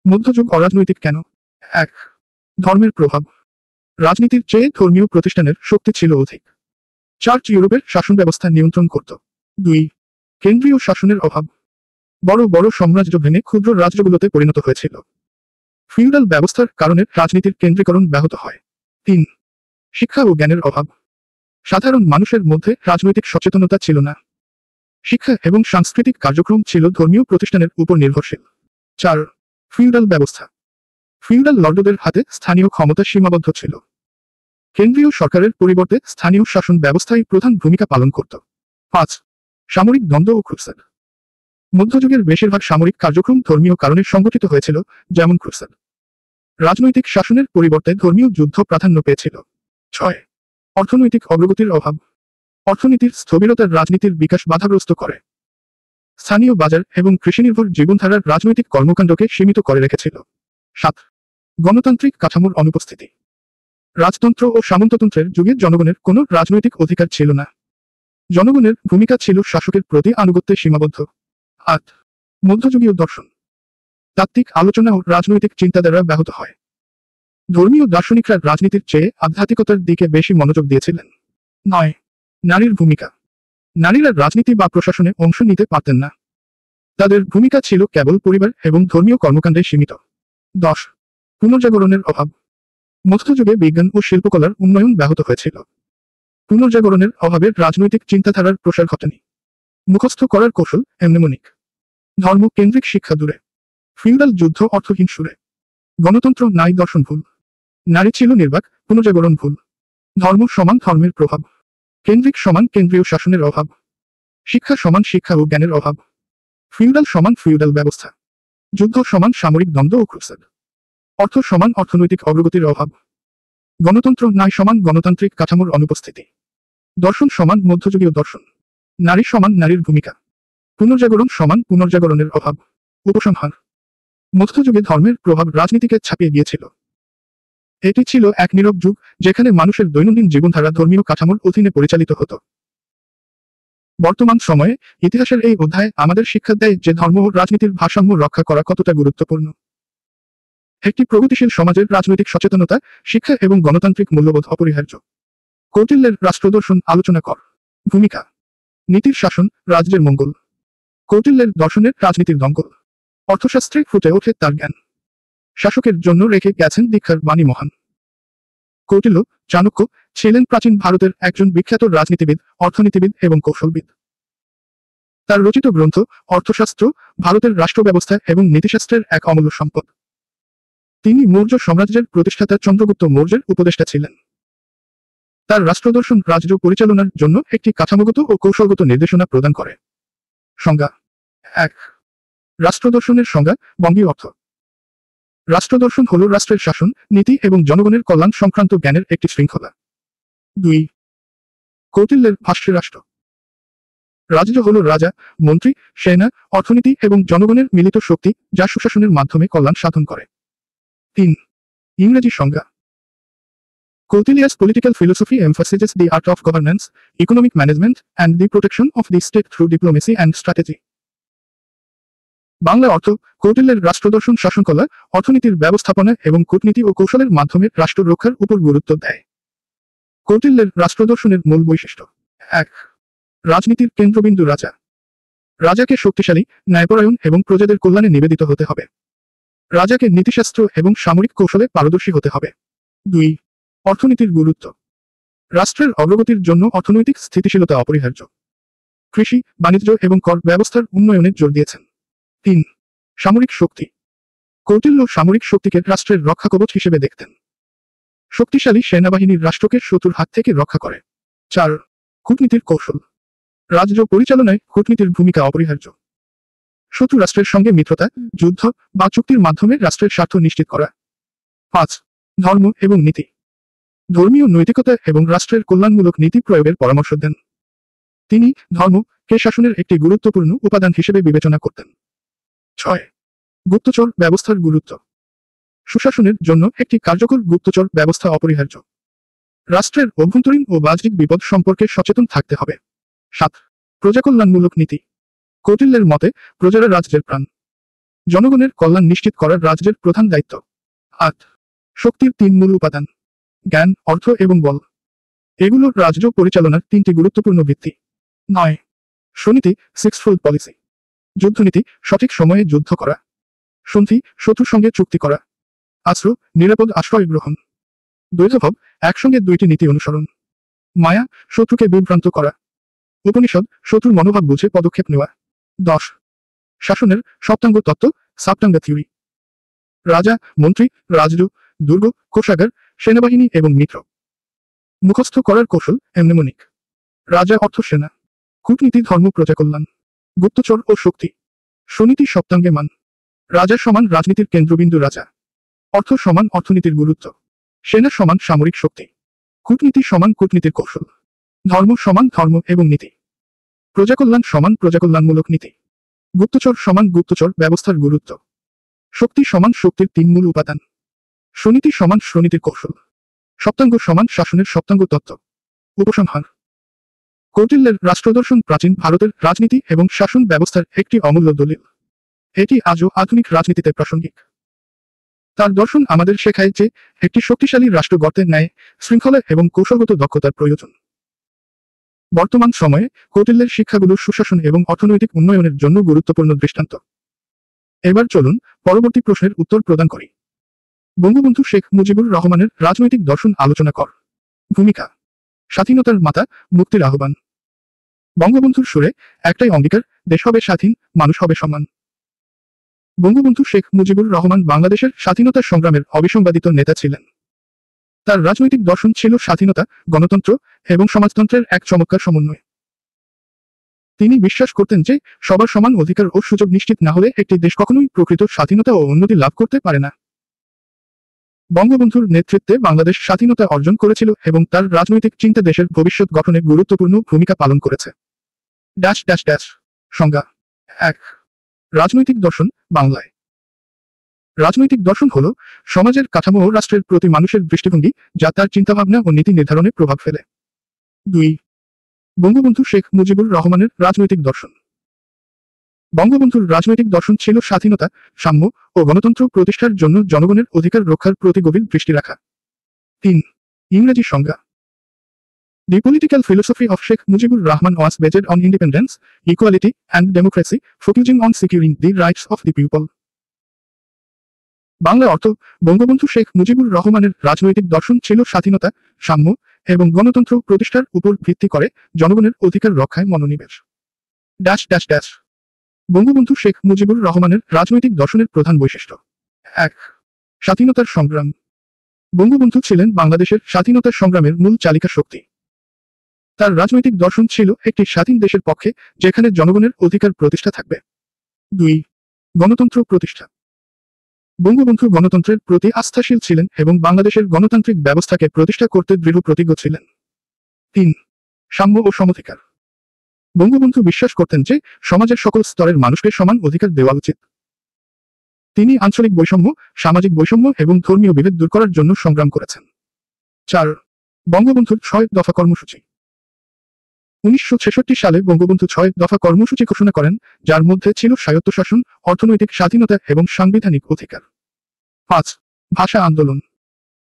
মধ্যযুগ অরাজনৈতিক কেন? 1. ধর্মের প্রভাব। রাজনীতির চেয়ে ধর্মীয় প্রতিষ্ঠানের শক্তি ছিল অধিক। চার্চ ইউরোপের শাসন ব্যবস্থা নিয়ন্ত্রণ করত। 2. কেন্দ্রীয় শাসনের অভাব। বড় বড় সাম্রাজ্য ভেঙে ক্ষুদ্র রাজ্যগুলোতে পরিণত হয়েছিল। ফিউডাল ব্যবস্থার কারণে রাজনীতির কেন্দ্রীকরণ ব্যাহত হয়। 3. শিক্ষা ও জ্ঞানের অভাব। সাধারণ মানুষের মধ্যে রাজনৈতিক সচেতনতা ছিল না। শিক্ষা এবং সাংস্কৃতিক কার্যক্রম ছিল ধর্মীয় প্রতিষ্ঠানের উপর নির্ভরশীল। 4. ফিউডাল ব্যবস্থা। ফিউডাল লর্ডদের হাতে স্থানীয় ক্ষমতা সীমাবদ্ধ ছিল। কেন্দ্রীয় সরকারের পরিবর্তে স্থানীয় শাসন ব্যবস্থায় প্রধান ভূমিকা পালন করত। 5. সামরিক দ্বন্দ্ব ও ক্রুসেড। মধ্যযুগের বেশিরভাগ সামরিক কার্যক্রম ধর্মীয় কারণে সংগঠিত হয়েছিল, যেমন ক্রুসেড। রাজনৈতিক শাসনের পরিবর্তে ধর্মীয় যুদ্ধ প্রাধান্য পেয়েছিল। 6. অর্থনৈতিক অগ্রগতির অভাব। অর্থনীতির স্থবিরতার রাজনীতির বিকাশ বাধাগ্রস্ত করে। স্থানীয় বাজার এবং কৃষিনির্ভর জীবনধারার রাজনৈতিক কর্মকাণ্ডকে সীমিত করে রেখেছিল। 7. গণতান্ত্রিক কাঠামোর অনুপস্থিতি। রাজতন্ত্র ও সামন্ততন্ত্রের যুগে জনগণের কোনো রাজনৈতিক অধিকার ছিল না। জনগণের ভূমিকা ছিল শাসকের প্রতি আনুগত্যে সীমাবদ্ধ। 8. মধ্যযুগীয় দর্শন তাত্ত্বিক আলোচনা ও রাজনৈতিক চিন্তাধারা ব্যাহত হয়। ধর্মীয় দার্শনিকরা রাজনীতির চেয়ে আধ্যাত্মিকতার দিকে বেশি মনোযোগ দিয়েছিলেন। 9. নারীর ভূমিকা। নারীরা রাজনীতি বা প্রশাসনে অংশ নিতে পারতেন না। তাদের ভূমিকা ছিল কেবল পরিবার এবং ধর্মীয় কর্মকাণ্ডে সীমিত। 10. পুনর্জাগরণের অভাব। মধ্যযুগে বিজ্ঞান ও শিল্পকলার উন্নয়ন ব্যাহত হয়েছিল। পুনর্জাগরণের অভাবে রাজনৈতিক চিন্তাধারার প্রসার ঘটেনি। মুখস্থ করার কৌশল এমনেমনিক। ধর্ম কেন্দ্রিক শিক্ষা দূরে। ফিউডাল যুদ্ধ অর্থহীন সুরে। গণতন্ত্র নাই দর্শন ভুল। নারী ছিল নির্বাক, পুনর্জাগরণ ভুল। ধর্ম সমান ধর্মের প্রভাব। কেন্দ্রিক সমান কেন্দ্রীয় শাসনের অভাব। শিক্ষা সমান শিক্ষা ও জ্ঞানের অভাব। ফিউডাল সমান ফিউডাল ব্যবস্থা। যুদ্ধ সমান সামরিক দ্বন্দ্ব ও ক্রুসেড। অর্থ সমান অর্থনৈতিক অগ্রগতির অভাব। গণতন্ত্র নাই সমান গণতান্ত্রিক কাঠামোর অনুপস্থিতি। দর্শন সমান মধ্যযুগীয় দর্শন। নারী সমান নারীর ভূমিকা। পুনর্জাগরণ সমান পুনর্জাগরণের অভাব। উপসংহার। মধ্যযুগে ধর্মের প্রভাব রাজনীতিকে ছাপিয়ে গিয়েছিল। এটি ছিল এক নীরব যুগ, যেখানে মানুষের দৈনন্দিন জীবনধারা ধর্মীয় কাঠামোর অধীনে পরিচালিত হতো। বর্তমান সময়ে ইতিহাসের এই অধ্যায় আমাদের শিক্ষা দেয় যে ধর্ম ও রাজনীতির ভারসাম্য রক্ষা করা কতটা গুরুত্বপূর্ণ। একটি প্রগতিশীল সমাজের রাজনৈতিক সচেতনতা, শিক্ষা এবং গণতান্ত্রিক মূল্যবোধ অপরিহার্য। কৌটিল্যের রাষ্ট্রদর্শন আলোচনা কর। ভূমিকা। নীতির শাসন, রাজ্যের মঙ্গল। কৌটিল্যের দর্শনের রাজনীতির দঙ্গল। অর্থশাস্ত্রে ফুটে ওঠে তার জ্ঞান। শাসকের জন্য রেখে গেছেন দীক্ষার বাণী মহান। কৌটিল্য, চাণক্য, ছিলেন প্রাচীন ভারতের একজন বিখ্যাত রাজনীতিবিদ, অর্থনীতিবিদ এবং কৌশলবিদ। তার রচিত গ্রন্থ অর্থশাস্ত্র ভারতের রাষ্ট্র ব্যবস্থা এবং নীতিশাস্ত্রের এক অমূল্য সম্পদ। তিনি মৌর্য সাম্রাজ্যের প্রতিষ্ঠাতা চন্দ্রগুপ্ত মৌর্যের উপদেষ্টা ছিলেন। তার রাষ্ট্রদর্শন রাজ্য পরিচালনার জন্য একটি কাঠামোগত ও কৌশলগত নির্দেশনা প্রদান করে। সংজ্ঞা। 1. রাষ্ট্রদর্শনের সংজ্ঞা, বঙ্গীয় অর্থ। রাষ্ট্রদর্শন হল রাষ্ট্রের শাসন, নীতি এবং জনগণের কল্যাণ সংক্রান্ত জ্ঞানের একটি শৃঙ্খলা। 2. কৌটিল্যের ভাষ্যে রাষ্ট্র। রাজ্য হল রাজা, মন্ত্রী, সেনা, অর্থনীতি এবং জনগণের মিলিত শক্তি, যা সুশাসনের মাধ্যমে কল্যাণ সাধন করে। 3. ইংরেজি সংজ্ঞা। Kautilya's political philosophy emphasizes the art of governance, economic management, and the protection of the state through diplomacy and strategy. Bangla অর্থ। কৌটিল্যের রাষ্ট্রদর্শন শাসনকলা, অর্থনীতির ব্যবস্থাপনা এবং কূটনীতি ও কৌশলের মাধ্যমে রাষ্ট্র রক্ষার উপর গুরুত্ব দেয়। কৌটিল্যের রাষ্ট্রদর্শনের মূল বৈশিষ্ট্য। 1. রাজনীতির কেন্দ্রবিন্দু রাজা। রাজাকে শক্তিশালী, ন্যায়পরায়ণ এবং প্রজাদের কল্যাণে নিবেদিত হতে হবে। রাজাকে নীতিশাস্ত্র এবং সামরিক কৌশলে পারদর্শী হতে হবে। 2. অর্থনীতির গুরুত্ব। রাষ্ট্রের অগ্রগতির জন্য অর্থনৈতিক স্থিতিশীলতা অপরিহার্য। কৃষি, বাণিজ্য এবং কর ব্যবস্থার উন্নয়নে জোর দিয়েছেন। 3. সামরিক শক্তি। কৌটিল্য সামরিক শক্তিকে রাষ্ট্রের রক্ষাকবচ হিসেবে দেখতেন। শক্তিশালী সেনাবাহিনীর রাষ্ট্রকে শত্রুর হাত থেকে রক্ষা করে। 4. কূটনীতির কৌশল। রাজ্য পরিচালনায় কূটনীতির ভূমিকা অপরিহার্য। শত্রু রাষ্ট্রের সঙ্গে মিত্রতা, যুদ্ধ বা চুক্তির মাধ্যমে রাষ্ট্রের স্বার্থ নিশ্চিত করা। 5. ধর্ম এবং নীতি। ধর্মীয় নৈতিকতা এবং রাষ্ট্রের কল্যাণমূলক নীতি প্রয়োগের পরামর্শ দেন। তিনি ধর্মকে শাসনের একটি গুরুত্বপূর্ণ উপাদান হিসেবে বিবেচনা করতেন। 6. গুপ্তচর ব্যবস্থার গুরুত্ব। সুশাসনের জন্য একটি কার্যকর গুপ্তচর ব্যবস্থা অপরিহার্য। রাষ্ট্রের অভ্যন্তরীণ ও বাহ্যিক বিপদ সম্পর্কে সচেতন থাকতে হবে। 7. প্রজাকল্যাণমূলক নীতি। কৌটিল্যের মতে প্রজারা রাজ্যের প্রাণ। জনগণের কল্যাণ নিশ্চিত করার রাজ্যের প্রধান দায়িত্ব। 8. শক্তির 3 মূল উপাদান। জ্ঞান, অর্থ এবং বল। এগুলো রাজ্য পরিচালনার 3টি গুরুত্বপূর্ণ ভিত্তি। 9. স্বনীতি, সিক্সফোল্ড পলিসি। যুদ্ধনীতি, সঠিক সময়ে যুদ্ধ করা। সন্ধি, শত্রুর সঙ্গে চুক্তি করা। আশ্রয়, নিরাপদ আশ্রয় গ্রহণ। দ্বৈতভাব, একসঙ্গে 2টি নীতি অনুসরণ। মায়া, শত্রুকে বিভ্রান্ত করা। উপনিষদ, শত্রুর মনোভাব বুঝে পদক্ষেপ নেওয়া। 10. শাসনের সপ্তাঙ্গ তত্ত্ব, সাপ্টাঙ্গা থিওরি। রাজা, মন্ত্রী, রাজদূ, দুর্গ, কোষাগার, সেনাবাহিনী এবং মিত্র। মুখস্থ করার কৌশল এমনেমনিক। রাজা অর্থ সেনা। কূটনীতি ধর্ম প্রজাকল্যাণ। গুপ্তচর ও শক্তি। স্বনীতি সপ্তাঙ্গে মান। রাজা সমান রাজনীতির কেন্দ্রবিন্দু রাজা। অর্থ সমান অর্থনীতির গুরুত্ব। সেনা সমান সামরিক শক্তি। কূটনীতি সমান কূটনীতির কৌশল। ধর্ম সমান ধর্ম এবং নীতি। প্রজাকল্যাণ সমান প্রজাকল্যাণমূলক নীতি। গুপ্তচর সমান গুপ্তচর ব্যবস্থার গুরুত্ব। শক্তি সমান শক্তির 3 মূল উপাদান। স্বনীতি সমান স্বনীতির কৌশল। সপ্তাঙ্গ সমান শাসনের সপ্তাঙ্গ তত্ত্ব। উপসংহার। কৌটিল্যের রাষ্ট্রদর্শন প্রাচীন ভারতের রাজনীতি এবং শাসন ব্যবস্থার একটি অমূল্য দলিল। এটি আজও আধুনিক রাজনীতিতে প্রাসঙ্গিক। তার দর্শন আমাদের শেখায় যে একটি শক্তিশালী রাষ্ট্র গড়তে ন্যায়, শৃঙ্খলা এবং কৌশলগত দক্ষতার প্রয়োজন। বর্তমান সময়ে কৌটিল্যের শিক্ষাগুলো সুশাসন এবং অর্থনৈতিক উন্নয়নের জন্য গুরুত্বপূর্ণ দৃষ্টান্ত। এবার চলুন পরবর্তী প্রশ্নের উত্তর প্রদান করি। বঙ্গবন্ধু শেখ মুজিবুর রহমানের রাজনৈতিক দর্শন আলোচনা কর। ভূমিকা: স্বাধীনতার মাতা, মুক্তির আহ্বান। বঙ্গবন্ধুর সুরে একটাই অঙ্গীকার, দেশ হবে স্বাধীন, মানুষ হবে সমান। বঙ্গবন্ধু শেখ মুজিবুর রহমান বাংলাদেশের স্বাধীনতা সংগ্রামের অবিসংবাদিত নেতা ছিলেন। তার রাজনৈতিক দর্শন ছিল স্বাধীনতা, গণতন্ত্র এবং সমাজতন্ত্রের এক চমৎকার সমন্বয়। তিনি বিশ্বাস করতেন যে সবার সমান অধিকার ও সুযোগ নিশ্চিত না হলে একটি দেশ কখনোই প্রকৃত স্বাধীনতা ও উন্নতি লাভ করতে পারে না। বঙ্গবন্ধুর নেতৃত্বে বাংলাদেশ স্বাধীনতা অর্জন করেছিল এবং তার রাজনৈতিক চিন্তা দেশের ভবিষ্যৎ গঠনে গুরুত্বপূর্ণ ভূমিকা পালন করেছে। সংজ্ঞা: 1. রাজনৈতিক দর্শন বাংলায়। রাজনৈতিক দর্শন হল সমাজের কাঠামো ও রাষ্ট্রের প্রতি মানুষের দৃষ্টিভঙ্গি, যা তার চিন্তাভাবনা ও নীতি নির্ধারণে প্রভাব ফেলে। 2. বঙ্গবন্ধু শেখ মুজিবুর রহমানের রাজনৈতিক দর্শন। বঙ্গবন্ধুর রাজনৈতিক দর্শন ছিল স্বাধীনতা, সাম্য ও গণতন্ত্র প্রতিষ্ঠার জন্য জনগণের অধিকার রক্ষার প্রতি গভীর দৃষ্টি রাখা। 3. ইংরেজি সংজ্ঞা: The political philosophy of Sheikh Mujibur Rahman was based on independence, equality, and democracy, focusing on securing the rights of the people. Bangla অর্থ: বঙ্গবন্ধু শেখ মুজিবুর রহমানের রাজনৈতিক দর্শন ছিল স্বাধীনতা, সাম্য এবং গণতন্ত্র প্রতিষ্ঠার উপর ভিত্তি করে জনগণের অধিকার রক্ষায় মনোনিবেশ। বঙ্গবন্ধু শেখ মুজিবুর রহমানের রাজনৈতিক দর্শনের প্রধান বৈশিষ্ট্য: 1. স্বাধীনতার সংগ্রাম। বঙ্গবন্ধু ছিলেন বাংলাদেশের স্বাধীনতা সংগ্রামের মূল চালিকা শক্তি। তার রাজনৈতিক দর্শন ছিল একটি স্বাধীন দেশের পক্ষে, যেখানে জনগণের অধিকার প্রতিষ্ঠা থাকবে। 2. গণতন্ত্র প্রতিষ্ঠা। বঙ্গবন্ধু গণতন্ত্রের প্রতি আস্থাশীল ছিলেন এবং বাংলাদেশের গণতান্ত্রিক ব্যবস্থাকে প্রতিষ্ঠা করতে দৃঢ় প্রতিজ্ঞ ছিলেন। 3. সাম্য ও সমধিকার। বঙ্গবন্ধু বিশ্বাস করতেন যে সমাজের সকল স্তরের মানুষকে সমান অধিকার দেওয়া উচিত। তিনি আঞ্চলিক বৈষম্য, সামাজিক বৈষম্য এবং ধর্মীয় বিভেদ দূর করার জন্য সংগ্রাম করেছেন। 4. বঙ্গবন্ধুর 6 দফা কর্মসূচি। 1966 সালে বঙ্গবন্ধু 6 দফা কর্মসূচি ঘোষণা করেন, যার মধ্যে ছিল স্বায়ত্তশাসন, অর্থনৈতিক স্বাধীনতা এবং সাংবিধানিক অধিকার। 5. ভাষা আন্দোলন।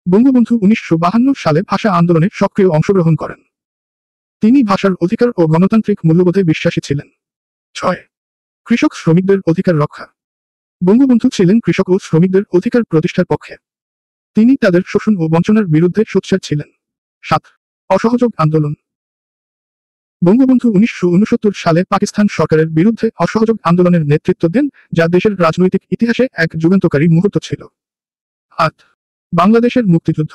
বঙ্গবন্ধু 1952 সালে ভাষা আন্দোলনে সক্রিয় অংশগ্রহণ করেন। তিনি ভাষার অধিকার ও গণতান্ত্রিক মূল্যবোধে বিশ্বাসী ছিলেন। 6. কৃষক শ্রমিকদের অধিকার রক্ষা। বঙ্গবন্ধু ছিলেন কৃষক ও শ্রমিকদের অধিকার প্রতিষ্ঠার পক্ষে। তিনি তাদের শোষণ ও বঞ্চনার বিরুদ্ধে সোচ্চার ছিলেন। 7. অসহযোগ আন্দোলন। বঙ্গবন্ধু 1969 সালে পাকিস্তান সরকারের বিরুদ্ধে অসহযোগ আন্দোলনের নেতৃত্ব দেন, যা দেশের রাজনৈতিক ইতিহাসে এক যুগান্তকারী মুহূর্ত ছিল। 8. বাংলাদেশের মুক্তিযুদ্ধ।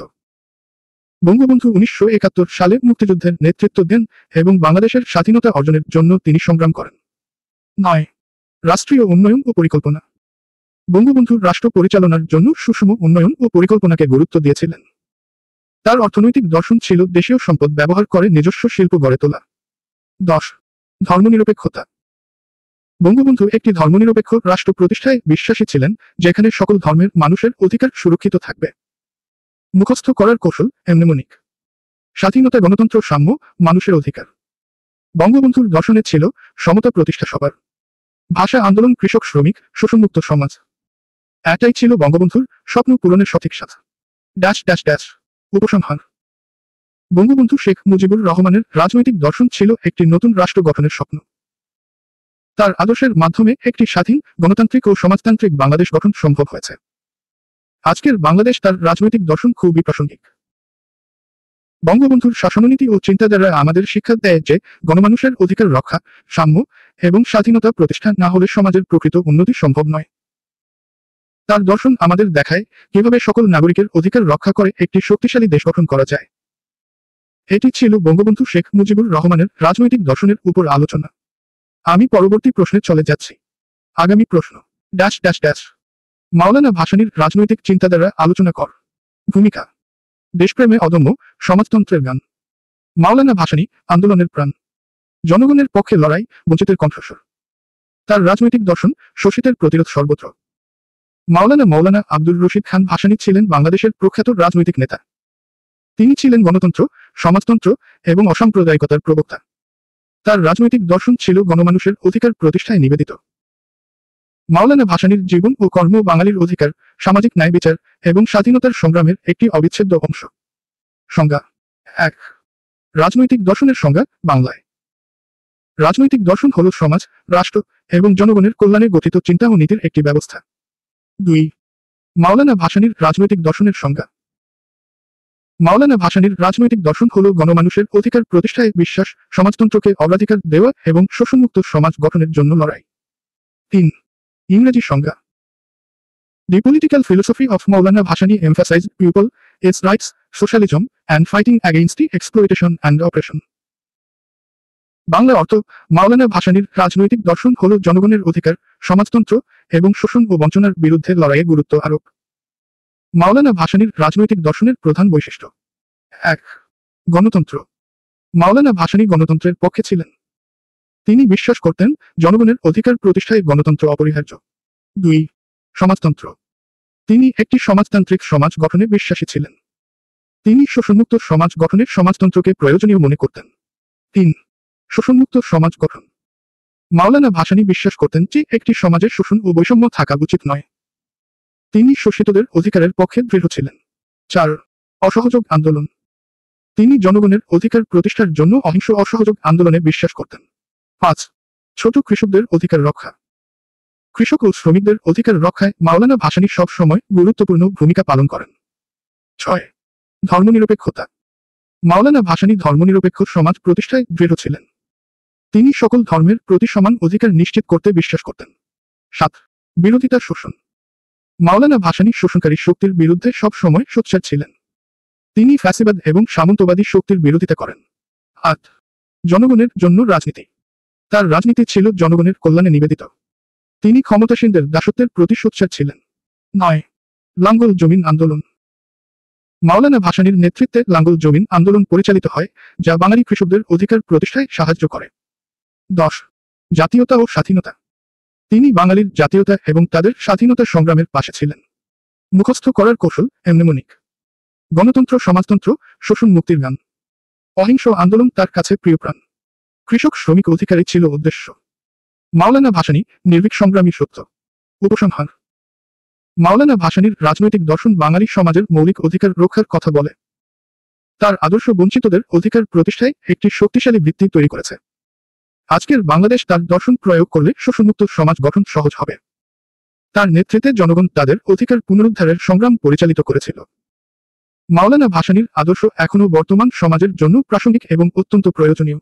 বঙ্গবন্ধু 1971 সালে মুক্তিযুদ্ধের নেতৃত্ব দেন এবং বাংলাদেশের স্বাধীনতা অর্জনের জন্য তিনি সংগ্রাম করেন। 9. রাষ্ট্রীয় উন্নয়ন ও পরিকল্পনা। বঙ্গবন্ধু রাষ্ট্র পরিচালনার জন্য সুষম উন্নয়ন ও পরিকল্পনাকে গুরুত্ব দিয়েছিলেন। তার অর্থনৈতিক দর্শন ছিল দেশীয় সম্পদ ব্যবহার করে নিজস্ব শিল্প গড়ে তোলা। 10. ধর্মনিরপেক্ষতা। বঙ্গবন্ধু একটি ধর্মনিরপেক্ষ রাষ্ট্র প্রতিষ্ঠায় বিশ্বাসী ছিলেন, যেখানে সকল ধর্মের মানুষের অধিকার সুরক্ষিত থাকবে। মুখস্থ করার কৌশল: এমনেমনিক। স্বাধীনতা, গণতন্ত্র, সাম্য, মানুষের অধিকার। বঙ্গবন্ধুর দর্শনে ছিল সমতা প্রতিষ্ঠা সবার। ভাষা আন্দোলন, কৃষক শ্রমিক, শোষণমুক্ত সমাজ। এটাই ছিল বঙ্গবন্ধুর স্বপ্ন পূরণের সঠিক সাথ। উপসংহার: বঙ্গবন্ধু শেখ মুজিবুর রহমানের রাজনৈতিক দর্শন ছিল একটি নতুন রাষ্ট্র গঠনের স্বপ্ন। তার আদর্শের মাধ্যমে একটি স্বাধীন, গণতান্ত্রিক ও সমাজতান্ত্রিক বাংলাদেশ গঠন সম্ভব হয়েছে। আজকের বাংলাদেশ তার রাজনৈতিক দর্শন খুবই প্রাসঙ্গিক। বঙ্গবন্ধুর শাসননীতি ও চিন্তাধারা আমাদের শিক্ষা দেয় যে গণমানুষের অধিকার রক্ষা, সাম্য এবং স্বাধীনতা প্রতিষ্ঠা না হলে সমাজের প্রকৃত উন্নতি সম্ভব নয়। তার দর্শন আমাদের দেখায় কিভাবে সকল নাগরিকের অধিকার রক্ষা করে একটি শক্তিশালী দেশ গঠন করা যায়। এটি ছিল বঙ্গবন্ধু শেখ মুজিবুর রহমানের রাজনৈতিক দর্শনের উপর আলোচনা। আমি পরবর্তী প্রশ্নে চলে যাচ্ছি। আগামী প্রশ্ন: মাওলানা ভাসানীর রাজনৈতিক চিন্তাধারা আলোচনা কর। ভূমিকা: দেশপ্রেমে অদম্য, সমাজতন্ত্রের গান। মাওলানা ভাসানী আন্দোলনের প্রাণ, জনগণের পক্ষে লড়াই, বঞ্চিতের কণ্ঠস্বর। তার রাজনৈতিক দর্শন: শোষিতের প্রতিরোধ সর্বত্র। মৌলানা আব্দুর রশিদ খান ভাসানী ছিলেন বাংলাদেশের প্রখ্যাত রাজনৈতিক নেতা। তিনি ছিলেন গণতন্ত্র, সমাজতন্ত্র এবং অসাম্প্রদায়িকতার প্রবক্তা। তার রাজনৈতিক দর্শন ছিল গণমানুষের অধিকার প্রতিষ্ঠায় নিবেদিত। মাওলানা ভাসানীর জীবন ও কর্ম বাঙালির অধিকার, সামাজিক ন্যায় বিচার এবং স্বাধীনতার সংগ্রামের একটি অবিচ্ছেদ্য অংশ। সংজ্ঞা 1। রাজনৈতিক দর্শনের সংজ্ঞা বাংলায়। রাজনৈতিক দর্শন হল সমাজ, রাষ্ট্র এবং জনগণের কল্যাণে গঠিত চিন্তা ও নীতির একটি ব্যবস্থা। 2। মাওলানা ভাসানীর রাজনৈতিক দর্শনের সংজ্ঞা। মাওলানা ভাসানীর রাজনৈতিক দর্শন হল গণমানুষের অধিকার প্রতিষ্ঠায় বিশ্বাস, সমাজতন্ত্রকে অগ্রাধিকার দেওয়া এবং শোষণমুক্ত সমাজ গঠনের জন্য লড়াই। 3। ইংরেজি সংজ্ঞা। The political philosophy of Maulana Bhashani emphasized people, its rights, socialism, and fighting against the exploitation and oppression. Bangla অর্থ, মাওলানা ভাসানীর রাজনৈতিক দর্শন হল জনগণের অধিকার, সমাজতন্ত্র এবং শোষণ ও বঞ্চনার বিরুদ্ধে লড়াইয়ে গুরুত্ব আরোপ। মাওলানা ভাসানীর রাজনৈতিক দর্শনের প্রধান বৈশিষ্ট্য। 1। গণতন্ত্র। মাওলানা ভাসানী গণতন্ত্রের পক্ষে ছিলেন। তিনি বিশ্বাস করতেন জনগণের অধিকার প্রতিষ্ঠায় গণতন্ত্র অপরিহার্য। 2। সমাজতন্ত্র। তিনি একটি সমাজতান্ত্রিক সমাজ গঠনে বিশ্বাসী ছিলেন। তিনি শোষণমুক্ত সমাজ গঠনের সমাজতন্ত্রকে প্রয়োজনীয় মনে করতেন। 3। শোষণমুক্ত সমাজ গঠন। মাওলানা ভাসানী বিশ্বাস করতেন যে একটি সমাজে শোষণ ও বৈষম্য থাকা উচিত নয়। তিনি শোষিতদের অধিকারের পক্ষে দৃঢ় ছিলেন। 4। অসহযোগ আন্দোলন। তিনি জনগণের অধিকার প্রতিষ্ঠার জন্য অহিংস অসহযোগ আন্দোলনে বিশ্বাস করতেন। 5। ছোট কৃষকদের অধিকার রক্ষা। কৃষক ও শ্রমিকদের অধিকার রক্ষায় মাওলানা ভাসানী সব সময় গুরুত্বপূর্ণ ভূমিকা পালন করেন। 6। ধর্মনিরপেক্ষতা। মাওলানা ভাসানী ধর্মনিরপেক্ষ সমাজ প্রতিষ্ঠায় দৃঢ় ছিলেন। তিনি সকল ধর্মের প্রতি সমান অধিকার নিশ্চিত করতে বিশ্বাস করতেন। 7। বিরোধিতা শোষণ। মাওলানা ভাসানী শোষণকারী শক্তির বিরুদ্ধে সব সময় সোচ্চার ছিলেন। তিনি ফ্যাসিবাদ এবং সামন্তবাদী শক্তির বিরোধিতা করেন। 8। জনগণের জন্য রাজনীতি। তার রাজনীতি ছিল জনগণের কল্যাণে নিবেদিত। তিনি ক্ষমতাসীনদের দাসত্বের প্রতি সোচ্চার ছিলেন। 9। লাঙ্গল জমিন আন্দোলন। মাওলানা ভাসানীর নেতৃত্বে লাঙ্গল জমিন আন্দোলন পরিচালিত হয়, যা বাঙালি কৃষকদের অধিকার প্রতিষ্ঠায় সাহায্য করে। 10। জাতীয়তা ও স্বাধীনতা। তিনি বাঙালির জাতীয়তা এবং তাদের স্বাধীনতা সংগ্রামের পাশে ছিলেন। মুখস্থ করার কৌশল এমনেমনিক। গণতন্ত্র, সমাজতন্ত্র, শোষণ মুক্তির গান। অহিংস আন্দোলন তার কাছে প্রিয়প্রাণ। কৃষক শ্রমিক অধিকারই ছিল উদ্দেশ্য। মাওলানা ভাসানী নির্ভীক সংগ্রামী সত্য। উপসংহার। মাওলানা ভাসানীর রাজনৈতিক দর্শন বাঙালি সমাজের মৌলিক অধিকার রক্ষার কথা বলে। তার আদর্শ বঞ্চিতদের অধিকার প্রতিষ্ঠায় একটি শক্তিশালী ভিত্তি তৈরি করেছে। আজকের বাংলাদেশ তার দর্শন প্রয়োগ করলে শোষণমুক্ত সমাজ গঠন সহজ হবে। তার নেতৃত্বে জনগণ তাদের অধিকার পুনরুদ্ধারের সংগ্রাম পরিচালিত করেছিল। মাওলানা ভাসানীর আদর্শ এখনও বর্তমান সমাজের জন্য প্রাসঙ্গিক এবং অত্যন্ত প্রয়োজনীয়।